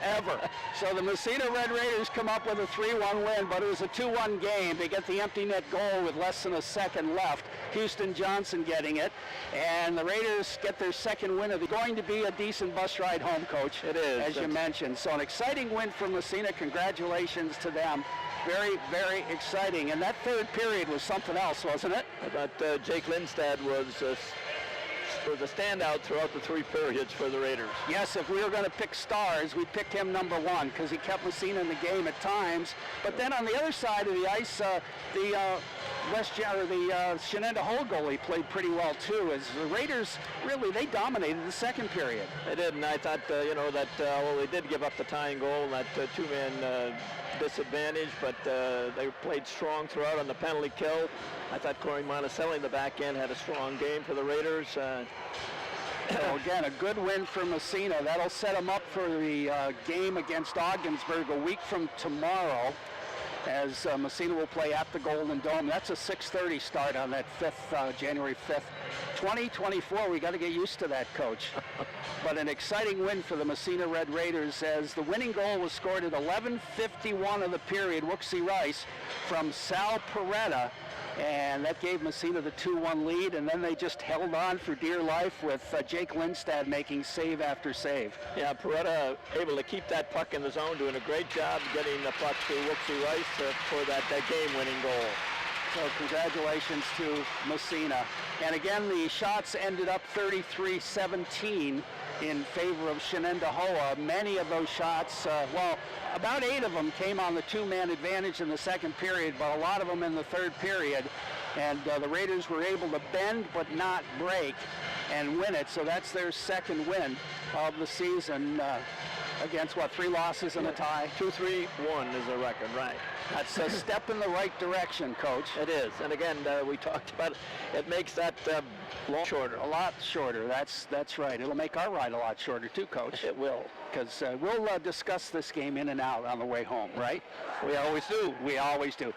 S2: So the Massena Red Raiders come up with a 3-1 win, but it was a 2-1 game. They get the empty net goal with less than a second left. Houston Johnson getting it, and the Raiders get their second win. It's going to be a decent bus ride home, Coach.
S3: It is.
S2: As you mentioned. So an exciting win for Massena. Congratulations to them. Very, very exciting. And that third period was something else, wasn't it?
S3: I thought Jake Lindstad was a standout throughout the three periods for the Raiders.
S2: Yes, if we were going to pick stars, we picked him number one because he kept Massena in the game at times. But then on the other side of the ice, the Shenandoah Hole goalie played pretty well too. As the Raiders really, they dominated the second period.
S3: They did, and I thought well, they did give up the tying goal, that two-man disadvantage, but they played strong throughout on the penalty kill. I thought Corey Monticelli in the back end had a strong game for the Raiders.
S2: So again, a good win for Massena. That'll set them up for the game against Ogdensburg a week from tomorrow, as Massena will play at the Golden Dome. That's a 6:30 start on that January 5th. 2024, we got to get used to that, Coach. But an exciting win for the Massena Red Raiders, as the winning goal was scored at 11:51 of the period, Wooksy Rice, from Sal Peretta. And that gave Massena the 2-1 lead, and then they just held on for dear life with Jake Lindstad making save after save.
S3: Yeah, Peretta able to keep that puck in the zone, doing a great job getting the puck to Wooksy Rice for that game-winning goal.
S2: So congratulations to Massena. And again, the shots ended up 33-17 in favor of Shenendehowa. Many of those shots, about 8 of them came on the two-man advantage in the second period, but a lot of them in the third period. And the Raiders were able to bend but not break and win it. So that's their second win of the season against, 3 losses and a tie?
S3: 2-3-1 is the record, right.
S2: That's a step in the right direction, Coach.
S3: It is. And again, we talked about it. It makes that shorter.
S2: A lot shorter. That's right. It'll make our ride a lot shorter too, Coach.
S3: It will.
S2: Because we'll discuss this game in and out on the way home, right?
S3: We always do.
S2: We always do.